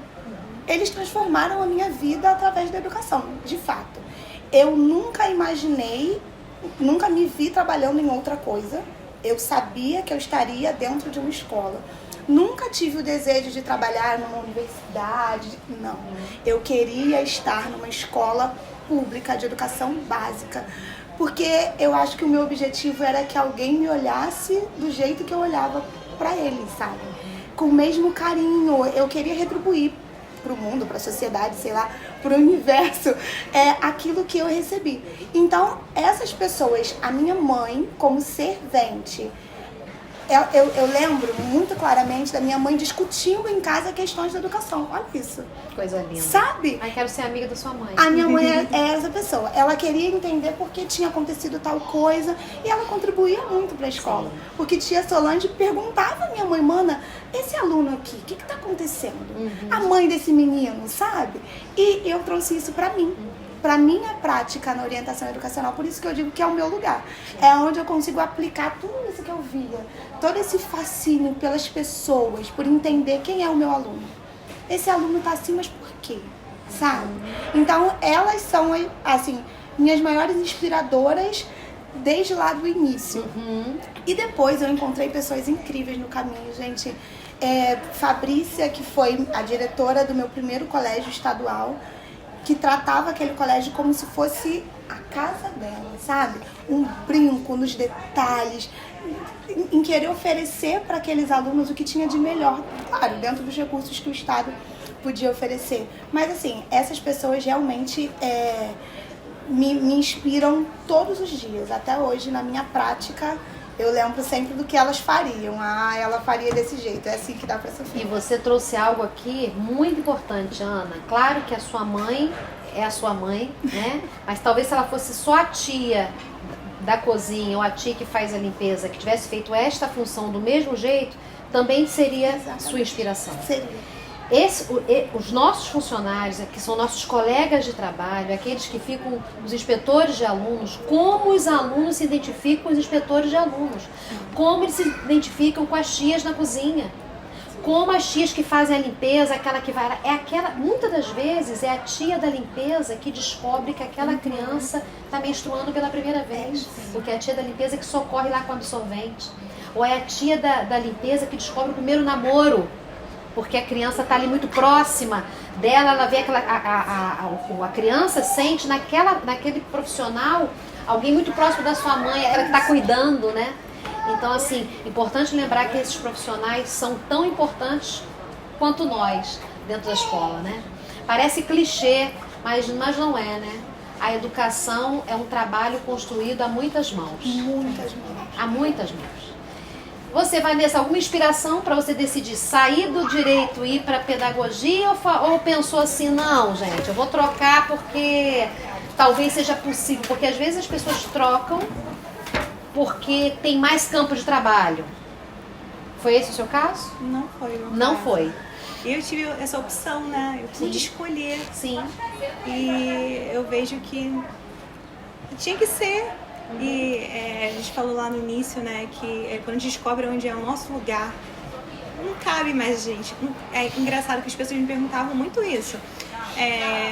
Eles transformaram a minha vida através da educação, de fato. Eu nunca imaginei, nunca me vi trabalhando em outra coisa. Eu sabia que eu estaria dentro de uma escola. Nunca tive o desejo de trabalhar numa universidade, não. Eu queria estar numa escola pública de educação básica, porque eu acho que o meu objetivo era que alguém me olhasse do jeito que eu olhava para ele, sabe? Com o mesmo carinho. Eu queria retribuir para o mundo, para a sociedade, sei lá, para o universo, aquilo que eu recebi. Então, essas pessoas, a minha mãe, como servente, eu lembro muito claramente da minha mãe discutindo em casa questões de educação. Olha isso. Coisa linda. Sabe? Ai, quero ser amiga da sua mãe. A minha mãe é essa pessoa. Ela queria entender por que tinha acontecido tal coisa e ela contribuía muito para a escola. Sim. Porque tia Solange perguntava à minha mãe, mana, esse aluno aqui, o que está acontecendo? A mãe desse menino, sabe? E eu trouxe isso para mim. Para minha prática na orientação educacional, por isso que eu digo que é o meu lugar. É onde eu consigo aplicar tudo isso que eu via, todo esse fascínio pelas pessoas, por entender quem é o meu aluno. Esse aluno tá assim, mas por quê? Sabe? Então, elas são, assim, minhas maiores inspiradoras desde lá do início. E depois eu encontrei pessoas incríveis no caminho, gente. Fabrícia, que foi a diretora do meu primeiro colégio estadual, que tratava aquele colégio como se fosse a casa dela, sabe? Um brinco nos detalhes, em querer oferecer para aqueles alunos o que tinha de melhor, claro, dentro dos recursos que o Estado podia oferecer. Mas, assim, essas pessoas realmente me inspiram todos os dias. Até hoje, na minha prática, eu lembro sempre do que elas fariam. Ah, ela faria desse jeito, é assim que dá pra sofrer. E você trouxe algo aqui muito importante, Ana. Claro que a sua mãe é a sua mãe, né? Mas talvez se ela fosse só a tia da cozinha ou a tia que faz a limpeza, que tivesse feito esta função do mesmo jeito, também seria sua inspiração. Seria. Os nossos funcionários, que são nossos colegas de trabalho, aqueles que ficam, os inspetores de alunos, como os alunos se identificam com os inspetores de alunos, como eles se identificam com as tias na cozinha, como as tias que fazem a limpeza, aquela que vai... muitas das vezes é a tia da limpeza que descobre que aquela criança está menstruando pela primeira vez, porque é a tia da limpeza que socorre lá com o absorvente, ou é a tia da limpeza que descobre o primeiro namoro, porque a criança está ali muito próxima dela, ela vê a criança sente naquele profissional alguém muito próximo da sua mãe, aquela que está cuidando, né? Então, assim, importante lembrar que esses profissionais são tão importantes quanto nós dentro da escola, né? Parece clichê, mas não é, né? A educação é um trabalho construído a muitas mãos. Muitas mãos. A muitas mãos. Você, Vanessa, alguma inspiração para você decidir sair do direito e ir para pedagogia ou pensou assim, não, gente, eu vou trocar porque talvez seja possível, porque às vezes as pessoas trocam porque tem mais campo de trabalho. Foi esse o seu caso? Não foi. Não foi. Eu tive essa opção, né? Eu pude escolher. Sim. E eu vejo que tinha que ser. E a gente falou lá no início, né, que quando a gente descobre onde é o nosso lugar, não cabe mais, gente. É engraçado que as pessoas me perguntavam muito isso.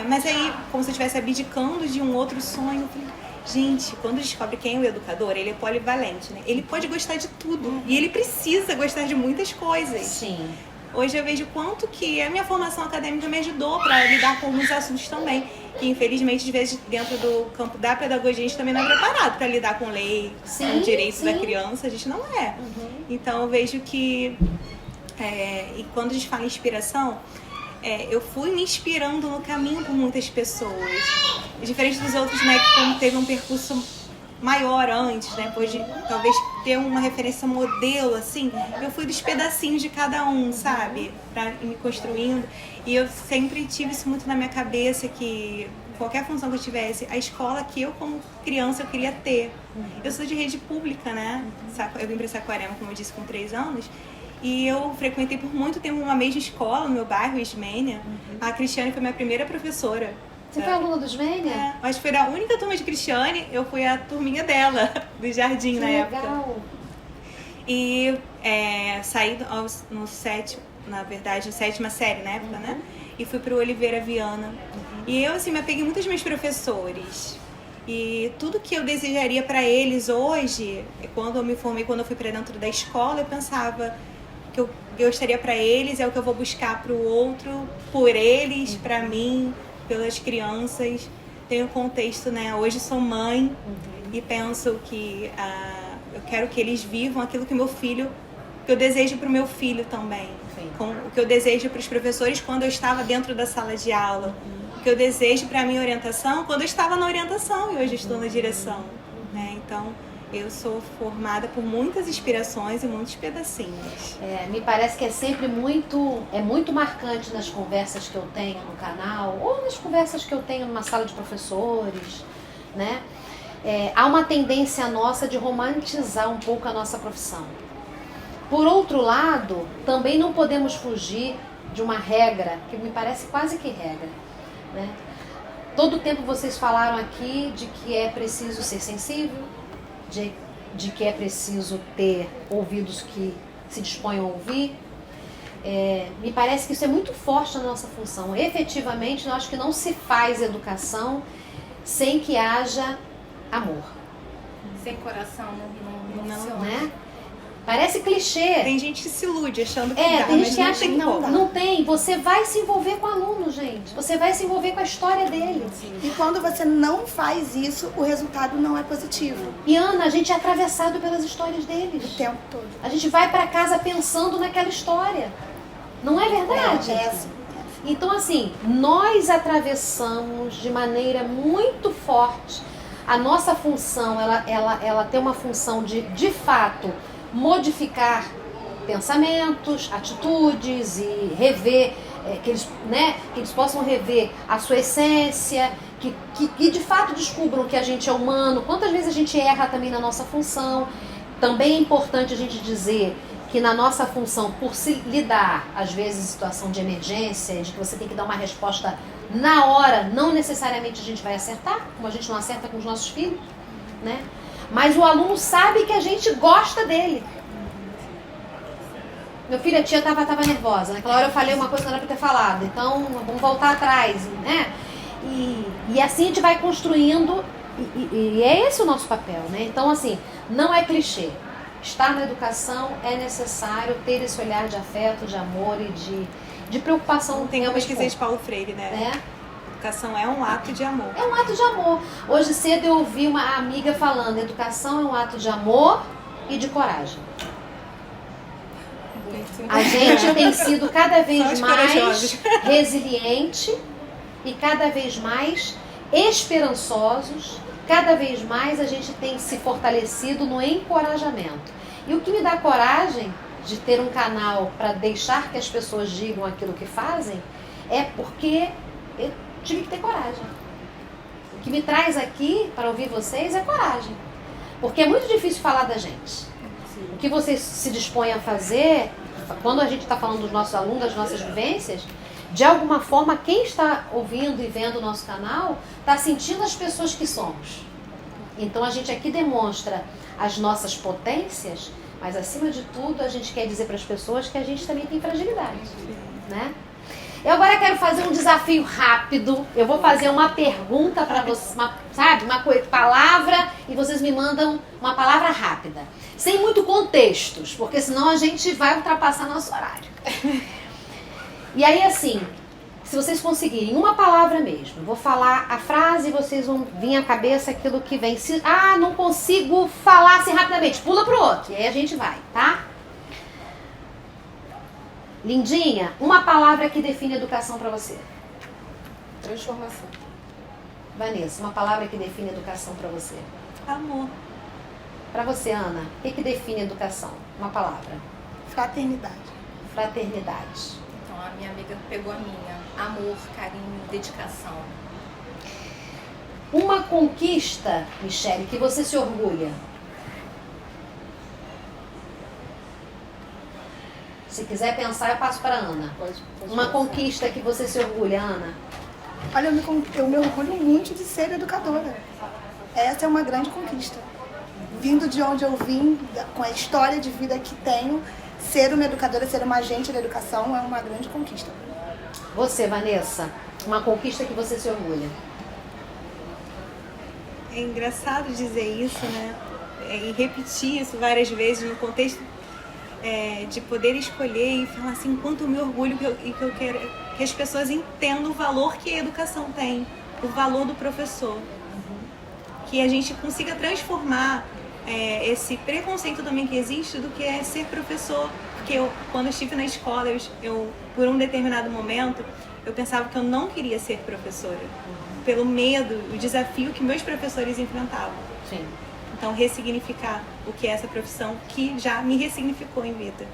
Mas aí, como se eu estivesse abdicando de um outro sonho, eu falei, gente, quando descobre quem é o educador, ele é polivalente, né? Ele pode gostar de tudo e ele precisa gostar de muitas coisas. Sim. Hoje eu vejo quanto que a minha formação acadêmica me ajudou para lidar com alguns assuntos também, que infelizmente, às vezes, dentro do campo da pedagogia, a gente também não é preparado para lidar com lei, com direitos da criança, a gente não é. Então eu vejo que, e quando a gente fala em inspiração, eu fui me inspirando no caminho por muitas pessoas. Diferente dos outros, né, que como teve um percurso maior antes, né, depois de talvez ter uma referência modelo, assim, eu fui dos pedacinhos de cada um, sabe? Pra ir me construindo. E eu sempre tive isso muito na minha cabeça, que qualquer função que eu tivesse, a escola que eu, como criança, eu queria ter. Eu sou de rede pública, né? Eu vim pra Saquarema, como eu disse, com 3 anos. E eu frequentei por muito tempo uma mesma escola no meu bairro, Ismênia. A Cristiane foi minha primeira professora. Você foi aluna do Ismênia? Mas foi a única turma de Cristiane, eu fui a turminha dela, do jardim na época. Legal. E saí no sétimo, na verdade, na 7ª série na época, né? E fui pro Oliveira Viana. E eu, assim, me apeguei muito aos meus professores. E tudo que eu desejaria para eles hoje, quando eu me formei, quando eu fui para dentro da escola, eu pensava que eu gostaria para eles, é o que eu vou buscar pro outro, por eles, para mim, pelas crianças. Tem um contexto, né? Hoje sou mãe e penso que eu quero que eles vivam aquilo que eu desejo para o meu filho também. O que eu desejo para os professores quando eu estava dentro da sala de aula. O que eu desejo para a minha orientação quando eu estava na orientação e hoje estou na direção. Né? Então, eu sou formada por muitas inspirações e muitos pedacinhos. Me parece que é sempre muito marcante nas conversas que eu tenho no canal, ou nas conversas que eu tenho numa sala de professores, né? Há uma tendência nossa de romantizar um pouco a nossa profissão. Por outro lado, também não podemos fugir de uma regra, que me parece quase que regra, né? Todo tempo vocês falaram aqui de que é preciso ser sensível, de que é preciso ter ouvidos que se disponham a ouvir. Me parece que isso é muito forte na nossa função. Efetivamente, eu acho que não se faz educação sem que haja amor. Sem coração não funciona. Né? Parece clichê. Tem gente que se ilude achando que dá, tem mas gente que acha que não tem. Você vai se envolver com o aluno, gente. Você vai se envolver com a história dele. E quando você não faz isso, o resultado não é positivo. E Ana, a gente é atravessado pelas histórias O deles. tempo todo. A gente vai para casa pensando naquela história. Não é verdade? Assim. Então, assim, nós atravessamos de maneira muito forte. A nossa função, ela tem uma função de fato, modificar pensamentos, atitudes e rever, que eles possam rever a sua essência, que de fato descubram que a gente é humano. Quantas vezes a gente erra também na nossa função. Também é importante a gente dizer que na nossa função, por se lidar, às vezes, em situação de emergência, de que você tem que dar uma resposta na hora, não necessariamente a gente vai acertar, como a gente não acerta com os nossos filhos, né? Mas o aluno sabe que a gente gosta dele. Meu filho, a tia tava nervosa. Naquela hora eu falei uma coisa que não era pra ter falado. Então, vamos voltar atrás, né? E assim a gente vai construindo, e é esse o nosso papel, né? Então, assim, não é clichê. Estar na educação é necessário ter esse olhar de afeto, de amor e de preocupação. Tem a pesquisa de Paulo Freire, né? Educação é um ato de amor. É um ato de amor. Hoje cedo eu ouvi uma amiga falando: educação é um ato de amor e de coragem. A gente tem sido cada vez mais resiliente e cada vez mais esperançosos. Cada vez mais a gente tem se fortalecido no encorajamento. E o que me dá coragem de ter um canal para deixar que as pessoas digam aquilo que fazem é porque eu tive que ter coragem. O que me traz aqui para ouvir vocês é coragem. Porque é muito difícil falar da gente. O que vocês se dispõem a fazer, quando a gente está falando dos nossos alunos, das nossas vivências, de alguma forma, quem está ouvindo e vendo o nosso canal está sentindo as pessoas que somos. Então, a gente aqui demonstra as nossas potências, mas, acima de tudo, a gente quer dizer para as pessoas que a gente também tem fragilidade, né? Eu agora quero fazer um desafio rápido. Eu vou fazer uma pergunta para vocês, uma palavra, e vocês me mandam uma palavra rápida. Sem muito contextos, porque senão a gente vai ultrapassar nosso horário. E aí, assim, se vocês conseguirem uma palavra mesmo, eu vou falar a frase e vocês vão vir à cabeça aquilo que vem. Se, não consigo falar assim rapidamente, pula pro outro. E aí a gente vai, tá? Lindinha, uma palavra que define educação para você. Transformação. Vanessa, uma palavra que define educação para você. Amor. Para você, Ana, o que define educação? Uma palavra. Fraternidade. Fraternidade. Então a minha amiga pegou a minha. Amor, carinho, dedicação. Uma conquista, Michele, que você se orgulha. Se quiser pensar, eu passo para a Ana. Pode Uma pensar. conquista que você se orgulha, Ana. Olha, eu me orgulho muito de ser educadora. Essa é uma grande conquista. Vindo de onde eu vim, com a história de vida que tenho, ser uma educadora, ser uma agente da educação é uma grande conquista. Você, Vanessa, uma conquista que você se orgulha. É engraçado dizer isso, né? E repetir isso várias vezes no contexto de poder escolher e falar assim, quanto eu me orgulho e que eu quero que as pessoas entendam o valor que a educação tem, o valor do professor. Que a gente consiga transformar esse preconceito também que existe do que é ser professor. Porque quando eu estive na escola, eu por um determinado momento, eu pensava que eu não queria ser professora. Pelo medo, o desafio que meus professores enfrentavam. Sim. Então, ressignificar o que é essa profissão, que já me ressignificou em vida.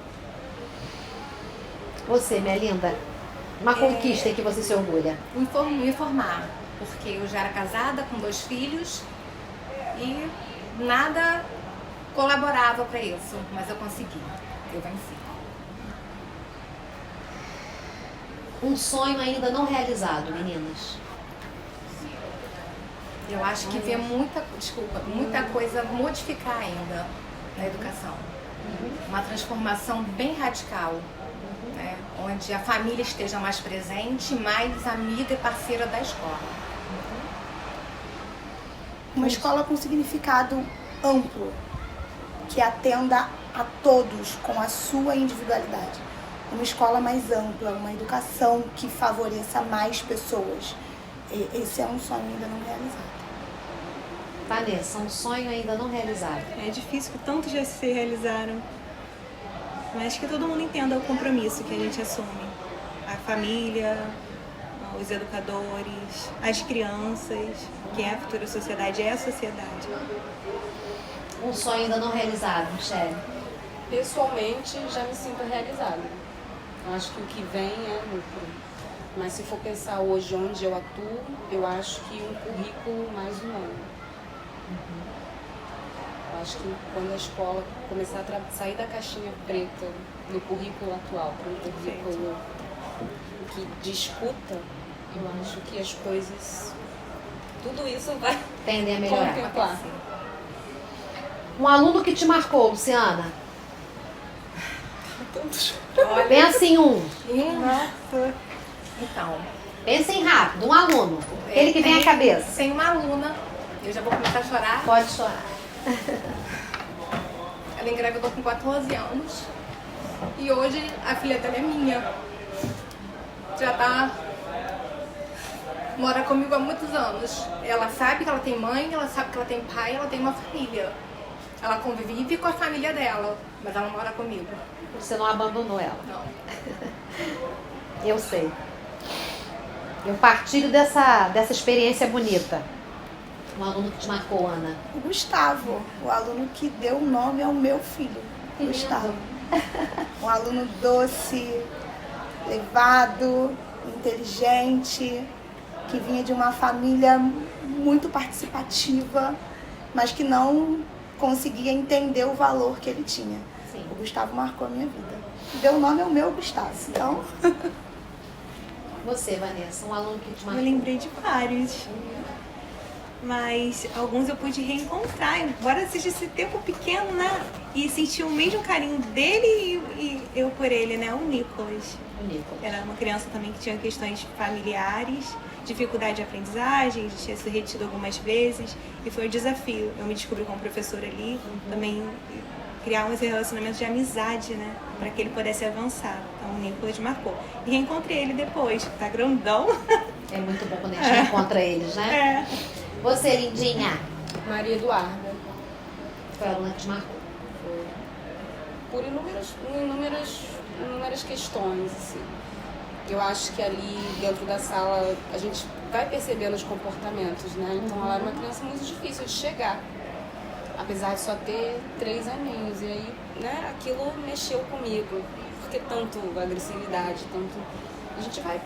Você, minha linda, uma conquista que você se orgulha. Me formar, porque eu já era casada com 2 filhos e nada colaborava para isso, mas eu consegui, eu venci. Um sonho ainda não realizado, meninas. Eu acho que vê muita coisa modificar ainda na educação. Uma transformação bem radical, né? Onde a família esteja mais presente, mais amiga e parceira da escola. Uma escola com significado amplo, que atenda a todos com a sua individualidade. Uma escola mais ampla, uma educação que favoreça mais pessoas. Esse é um sonho ainda não realizado. Vanessa, um sonho ainda não realizado. É difícil que tantos já se realizaram. Mas que todo mundo entenda o compromisso que a gente assume. A família, os educadores, as crianças, que é a futura sociedade, é a sociedade. Um sonho ainda não realizado, Michele. Pessoalmente, já me sinto realizada. Eu acho que o que vem é lucro. Mas se for pensar hoje onde eu atuo, eu acho que um currículo mais humano. Eu acho que quando a escola começar a sair da caixinha preta no currículo atual para um currículo que discuta, eu acho que as coisas, tudo isso vai Tendem a melhorar. contemplar. Um aluno que te marcou, Luciana. Olha, Pensa em um. então, Pensa em rápido, um aluno. Aquele que vem à cabeça. tem uma aluna, eu já vou começar a chorar. Pode chorar. Ela engravidou com 14 anos e hoje a filha dela é minha. Mora comigo há muitos anos. Ela sabe que ela tem mãe, ela sabe que ela tem pai, ela tem uma família. Ela convive com a família dela, mas ela mora comigo. Você não abandonou ela. Não. Eu sei. Eu partilho dessa experiência bonita. Um aluno que te marcou, Ana. O Gustavo, o aluno que deu o nome ao meu filho. Que lindo. Gustavo. Um aluno doce, levado, inteligente, que vinha de uma família muito participativa, mas que não conseguia entender o valor que ele tinha. Sim. O Gustavo marcou a minha vida. Deu o nome ao meu Gustavo. Então, Você, Vanessa, um aluno que te Eu marcou. lembrei de vários. Mas alguns eu pude reencontrar, embora seja esse tempo pequeno, né? E sentir o mesmo carinho dele e eu por ele, né? O Nicolas. O Nicolas. Era uma criança também que tinha questões familiares, dificuldade de aprendizagem, tinha sido retido algumas vezes. E foi um desafio. Eu me descobri como professora ali, também criar um relacionamento de amizade, né? Para que ele pudesse avançar. Então o Nicolas marcou. E reencontrei ele depois, tá grandão. É muito bom quando a gente encontra eles, né? É. Você, lindinha. Maria Eduarda, Foi a aluna que te marcou. por inúmeras inúmeras questões, assim. Eu acho que ali dentro da sala a gente vai percebendo os comportamentos, né? Então ela era uma criança muito difícil de chegar, apesar de só ter 3 aninhos. E aí, né, aquilo mexeu comigo. Por que tanto agressividade, tanto... A gente vai,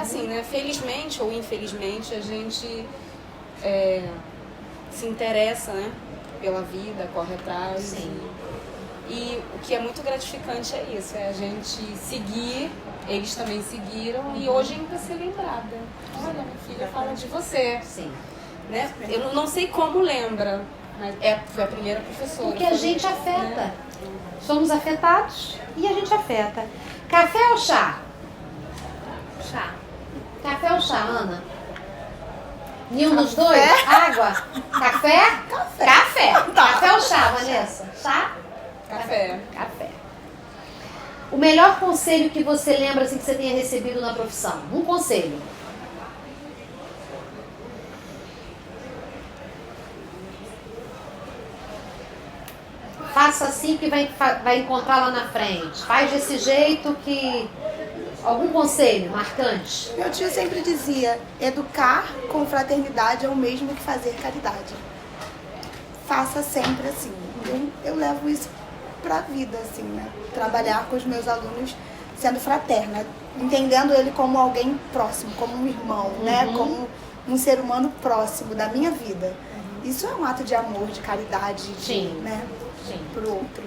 assim, né? Felizmente ou infelizmente, a gente se interessa, né, pela vida, corre atrás. Sim. E o que é muito gratificante é isso, é a gente seguir, eles também seguiram, e hoje ainda ser lembrada. Olha, minha filha fala de você. Sim. Né? Eu não sei como lembra, mas foi a primeira professora. Porque a gente afeta. Somos afetados e a gente afeta. Café ou chá? Chá. Café ou chá, Ana? Nenhum dos dois? Água? Café? Café. Café ou chá, Vanessa? Chá? Café. Café. O melhor conselho que você lembra assim, que você tenha recebido na profissão? Um conselho. Faça assim que vai encontrar lá na frente. Faz desse jeito que... Algum conselho marcante? Meu tio sempre dizia, educar com fraternidade é o mesmo que fazer caridade. Faça sempre assim. Eu levo isso pra vida, assim, né? Trabalhar com os meus alunos sendo fraterna, entendendo ele como alguém próximo, como um irmão, né? Como um ser humano próximo da minha vida. Isso é um ato de amor, de caridade, Sim. Né? Sim. Pro outro.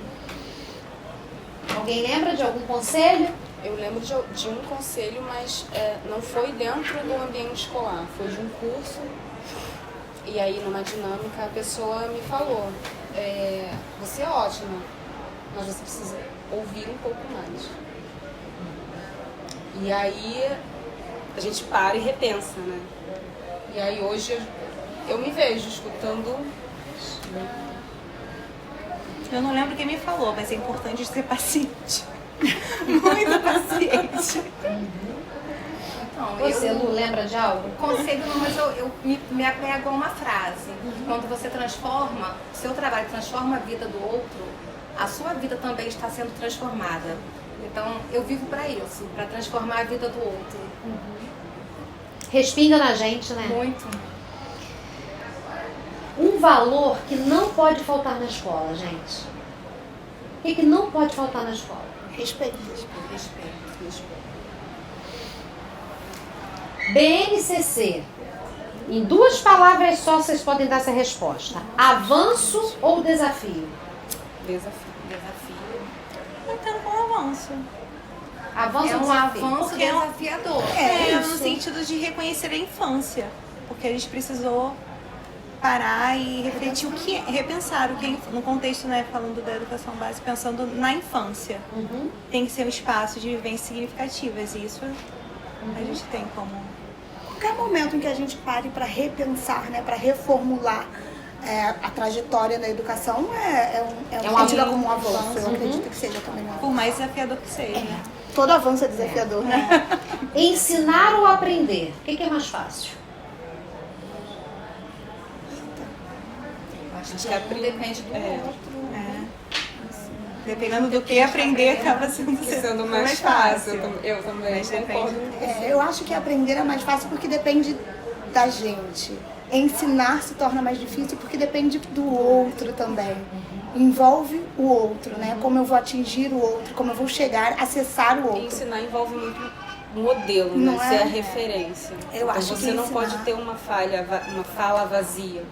Alguém lembra de algum conselho? Eu lembro de um conselho, mas não foi dentro do ambiente escolar, foi de um curso. E aí, numa dinâmica, a pessoa me falou, você é ótima, mas você precisa ouvir um pouco mais. E aí, a gente para e repensa, né? E aí, hoje, eu me vejo escutando... Eu não lembro quem me falou, mas é importante ser paciente. Muito paciente. Então, Você, Lu, lembra de algo? Conselho não, mas eu me apego a uma frase. Quando você transforma, seu trabalho transforma a vida do outro, a sua vida também está sendo transformada. Então, eu vivo para isso, para transformar a vida do outro. Respinga na gente, né? Muito. Um valor que não pode faltar na escola, gente. O que não pode faltar na escola? Respeito. BNCC. Em 2 palavras só vocês podem dar essa resposta. Avanço ou desafio? Desafio. Eu entendo como avanço. Avanço É ou um desafio? avanço Porque é um- desafiador. No sentido de reconhecer a infância. Porque a gente precisou parar e refletir o que repensar o que é, no contexto, né, falando da educação básica, pensando na infância. Tem que ser um espaço de vivências significativas e isso a gente tem como... Qualquer momento em que a gente pare para repensar, né, para reformular a trajetória da educação é tida como um avanço. Eu acredito que seja também um avanço. Por mais desafiador que seja. Todo avanço é desafiador, né? Ensinar ou aprender? O que é mais fácil? Acho que depende do outro. Dependendo do que aprender, acaba Sendo mais fácil. Eu também Mas depende. concordo. Eu acho que aprender é mais fácil porque depende da gente. Ensinar se torna mais difícil porque depende do outro também. Envolve o outro, né? Como eu vou atingir o outro, como eu vou chegar, acessar o E outro. ensinar envolve muito modelo, Não né? é? Ser a referência. Eu Então acho que você não ensinar- pode ter uma fala vazia.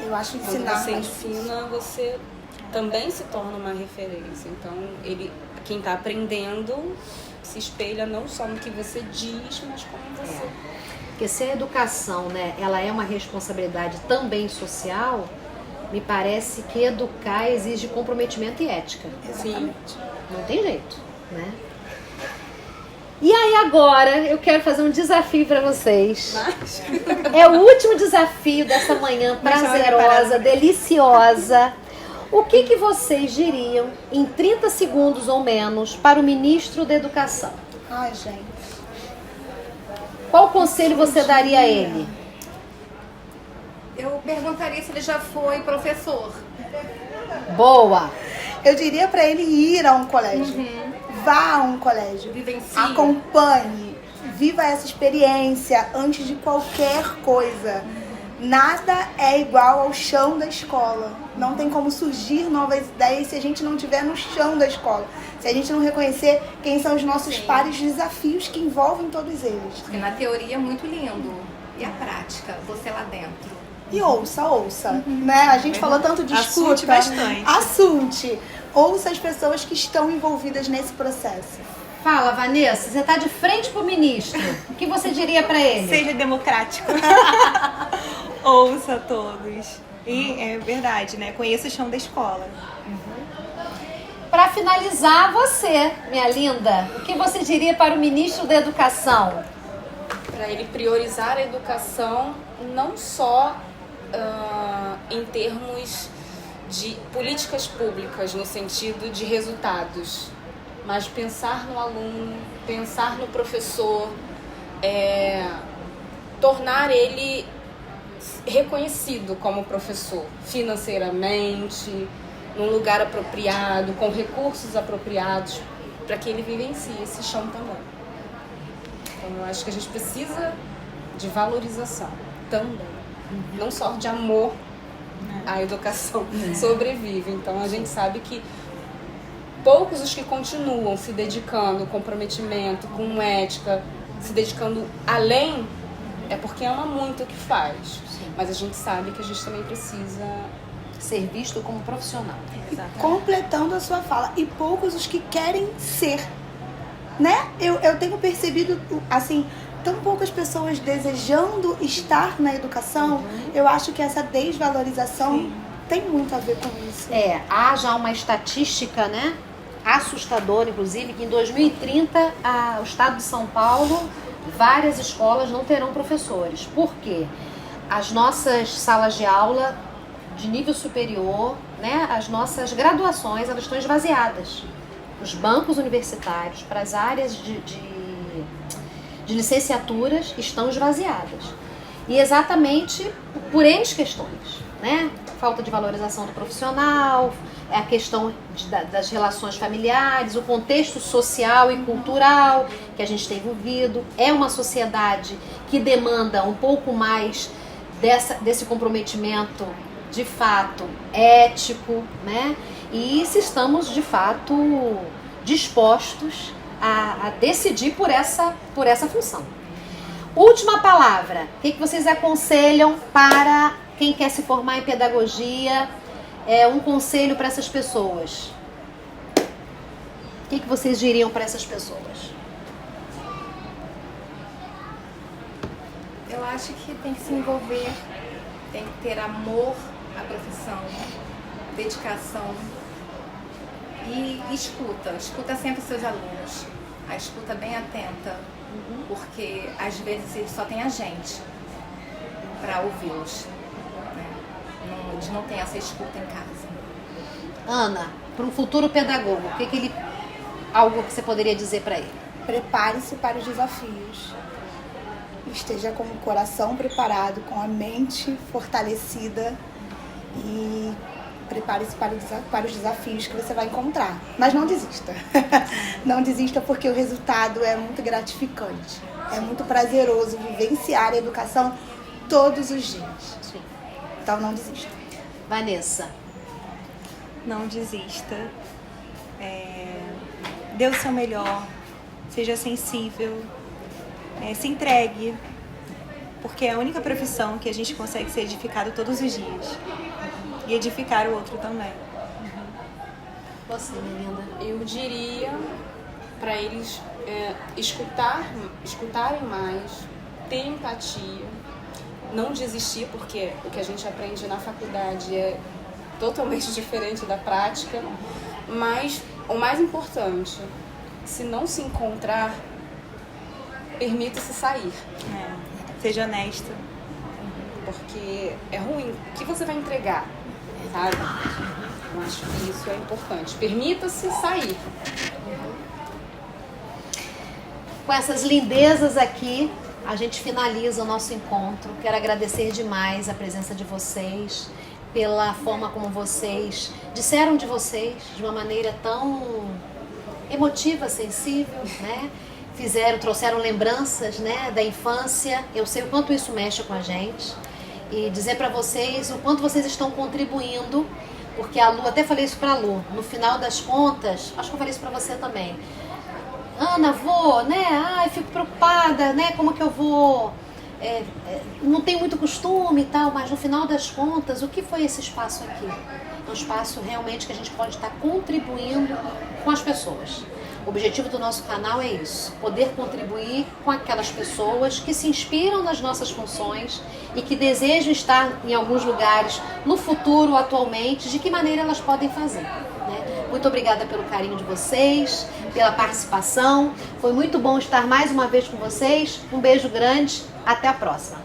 Eu acho Quando ensinar você mais ensina, você também se torna uma referência. Então, quem está aprendendo se espelha não só no que você diz, mas como você. Porque se a educação, né, ela é uma responsabilidade também social, me parece que educar exige comprometimento e ética. Exatamente. Não tem jeito, né? E aí agora eu quero fazer um desafio para vocês. É o último desafio dessa manhã prazerosa, deliciosa. O que vocês diriam em 30 segundos ou menos para o ministro da Educação? Ai, gente. Qual conselho você daria a ele? Eu perguntaria se ele já foi professor. Boa! Eu diria para ele ir a um colégio. Vá a um colégio. Vivencie. Acompanhe. Viva essa experiência antes de qualquer coisa. Nada é igual ao chão da escola. Não tem como surgir novas ideias se a gente não estiver no chão da escola. Se a gente não reconhecer quem são os nossos pares, desafios que envolvem todos eles. Porque na teoria é muito lindo. E a prática? Você lá dentro. E ouça, né? A gente falou tanto de escuta. Assunte bastante. Assunte. Ouça as pessoas que estão envolvidas nesse processo. Fala, Vanessa, você está de frente pro ministro. O que você diria para ele? Seja democrático. Ouça todos. E é verdade, né? Conheça o chão da escola. Para finalizar, você, minha linda, o que você diria para o ministro da Educação? Para ele priorizar a educação não só em termos de políticas públicas, no sentido de resultados, mas pensar no aluno, pensar no professor, tornar ele reconhecido como professor financeiramente, num lugar apropriado, com recursos apropriados, para que ele vivencie esse chão também. Então eu acho que a gente precisa de valorização também, não só de amor à educação sobrevive. Então a gente sabe que poucos os que continuam se dedicando, comprometimento, com ética, se dedicando além, é porque ama muito o que faz. Sim. Mas a gente sabe que a gente também precisa Ser visto como profissional. Completando a sua fala. E poucos os que querem ser. Né? Eu tenho percebido, assim, tão poucas pessoas desejando estar na educação. Eu acho que essa desvalorização tem muito a ver com isso. Há já uma estatística, né? Assustadora, inclusive, que em 2030 o estado de São Paulo, várias escolas não terão professores. Por quê? As nossas salas de aula de nível superior, né? As nossas graduações, elas estão esvaziadas. Os bancos universitários para as áreas de licenciaturas estão esvaziadas. E exatamente por N questões, né? Falta de valorização do profissional, a questão das relações familiares, o contexto social e cultural que a gente tem vivido. É uma sociedade que demanda um pouco mais desse comprometimento, de fato, ético, né? E se estamos, de fato, dispostos a decidir por essa função. Última palavra. O que vocês aconselham para quem quer se formar em pedagogia? Um conselho para essas pessoas. O que vocês diriam para essas pessoas? Eu acho que tem que se envolver, tem que ter amor à profissão, dedicação e escuta sempre seus alunos, a escuta bem atenta, porque às vezes eles só têm a gente para ouvi-los, né? Eles não têm essa escuta em casa. Ana, para um futuro pedagogo, algo que você poderia dizer para ele? Prepare-se para os desafios. Esteja com o coração preparado, com a mente fortalecida e prepare-se para os desafios que você vai encontrar. Mas não desista. Não desista, porque o resultado é muito gratificante. É muito prazeroso vivenciar a educação todos os dias. Sim. Então não desista. Vanessa. Não desista. Dê o seu melhor. Seja sensível. Se entregue. Porque é a única profissão que a gente consegue ser edificado todos os dias. E edificar o outro também. Você, minha linda. Eu diria para eles escutarem mais, ter empatia, não desistir, porque o que a gente aprende na faculdade é totalmente diferente da prática, mas o mais importante, se não se encontrar, permita-se sair. Seja honesta. Porque é ruim. O que você vai entregar? Sabe? Eu acho que isso é importante. Permita-se sair. Com essas lindezas aqui, a gente finaliza o nosso encontro. Quero agradecer demais a presença de vocês. pela forma como vocês disseram de vocês, de uma maneira tão emotiva, sensível, né? Trouxeram lembranças, né, da infância. Eu sei o quanto isso mexe com a gente. E dizer para vocês o quanto vocês estão contribuindo, porque a Lu, até falei isso para a Lu, no final das contas, acho que eu falei isso para você também. Ana, né? Ai, fico preocupada, né? Como que eu vou... não tenho muito costume e tal, mas no final das contas, o que foi esse espaço aqui? É um espaço realmente que a gente pode estar contribuindo com as pessoas. O objetivo do nosso canal é isso, poder contribuir com aquelas pessoas que se inspiram nas nossas funções e que desejam estar em alguns lugares no futuro, atualmente, de que maneira elas podem fazer, né? Muito obrigada pelo carinho de vocês, pela participação. Foi muito bom estar mais uma vez com vocês. Um beijo grande, até a próxima.